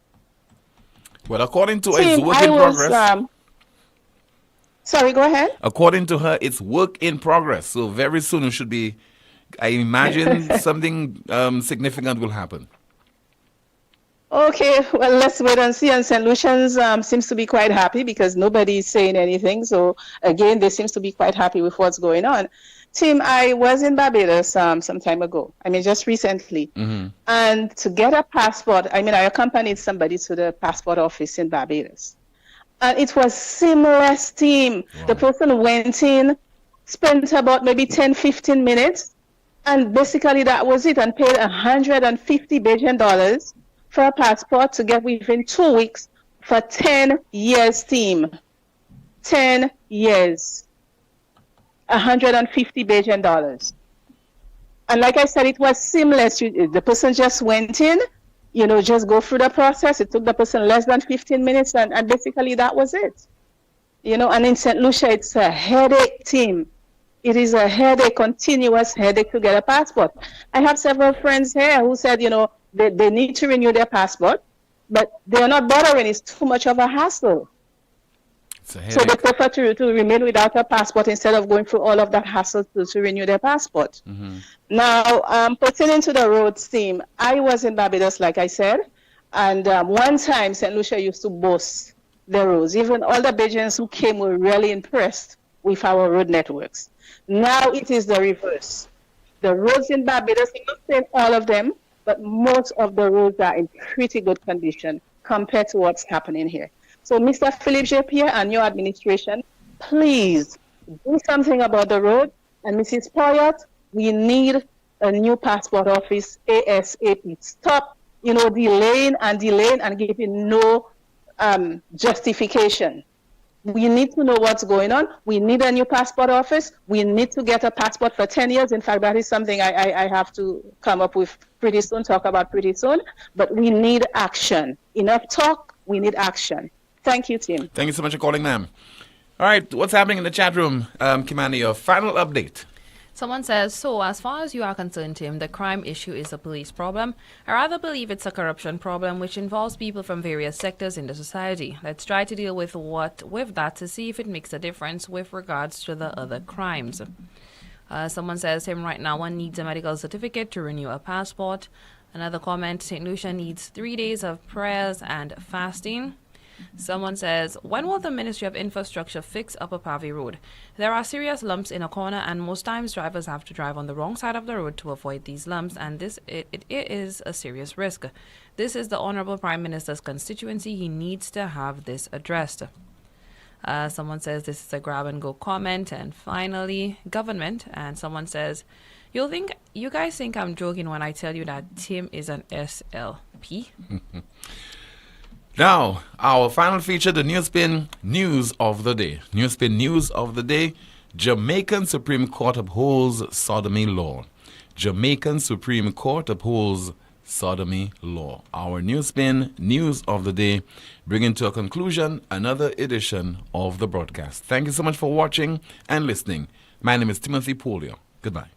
Well, according to her, it's work in progress. Sorry, go ahead. According to her, it's work in progress. So very soon it should be, I imagine, something significant will happen. Okay, well, let's wait and see. And St. Lucians seems to be quite happy because nobody is saying anything. So, again, they seem to be quite happy with what's going on. Tim, I was in Barbados some time ago. I mean, just recently. Mm-hmm. And to get a passport, I mean, I accompanied somebody to the passport office in Barbados. And it was seamless, Tim. Wow. The person went in, spent about maybe 10, 15 minutes, and basically that was it, and paid $150 billion for a passport to get within 2 weeks for 10 years, Tim. 10 years. $150 billion. And like I said, it was seamless. The person just went in, you know, just go through the process. It took the person less than 15 minutes, and basically that was it. You know, and in St. Lucia, it's a headache, Tim. It is a headache, continuous headache to get a passport. I have several friends here who said, you know, they need to renew their passport, but they're not bothering. It's too much of a hassle. So they prefer to remain without a passport instead of going through all of that hassle to renew their passport. Mm-hmm. Now, pertaining to the roads team, I was in Barbados, like I said, and one time St. Lucia used to boast the roads. Even all the Bajans who came were really impressed with our road networks. Now it is the reverse. The roads in Barbados, I'm not saying all of them, but most of the roads are in pretty good condition compared to what's happening here. So, Mr. Philip J. Pierre and your administration, please do something about the road. And Mrs. Poyot, we need a new passport office ASAP. Stop, you know, delaying and giving no justification. We need to know what's going on. We need a new passport office. We need to get a passport for 10 years. In fact, that is something I have to come up with pretty soon, talk about pretty soon. But we need action. Enough talk, we need action. Thank you, Tim. Thank you so much for calling, ma'am. All right, what's happening in the chat room? Kimani, your final update. Someone says, so as far as you are concerned, Tim, the crime issue is a police problem. I rather believe it's a corruption problem which involves people from various sectors in the society. Let's try to deal with that to see if it makes a difference with regards to the other crimes. Someone says, Tim, right now one needs a medical certificate to renew a passport. Another comment, St. Lucia needs 3 days of prayers and fasting. Someone says, when will the Ministry of Infrastructure fix Upper Pavey Road? There are serious lumps in a corner, and most times drivers have to drive on the wrong side of the road to avoid these lumps, and it is a serious risk. This is the Honorable Prime Minister's constituency. He needs to have this addressed. Someone says this is a grab-and-go comment. And finally, government. And someone says, you guys think I'm joking when I tell you that Tim is an SLP? Now, our final feature, the NewsSpin News of the Day. NewsSpin News of the Day, Jamaican Supreme Court upholds sodomy law. Jamaican Supreme Court upholds sodomy law. Our NewsSpin news of the day, bringing to a conclusion another edition of the broadcast. Thank you so much for watching and listening. My name is Timothy Poleon. Goodbye.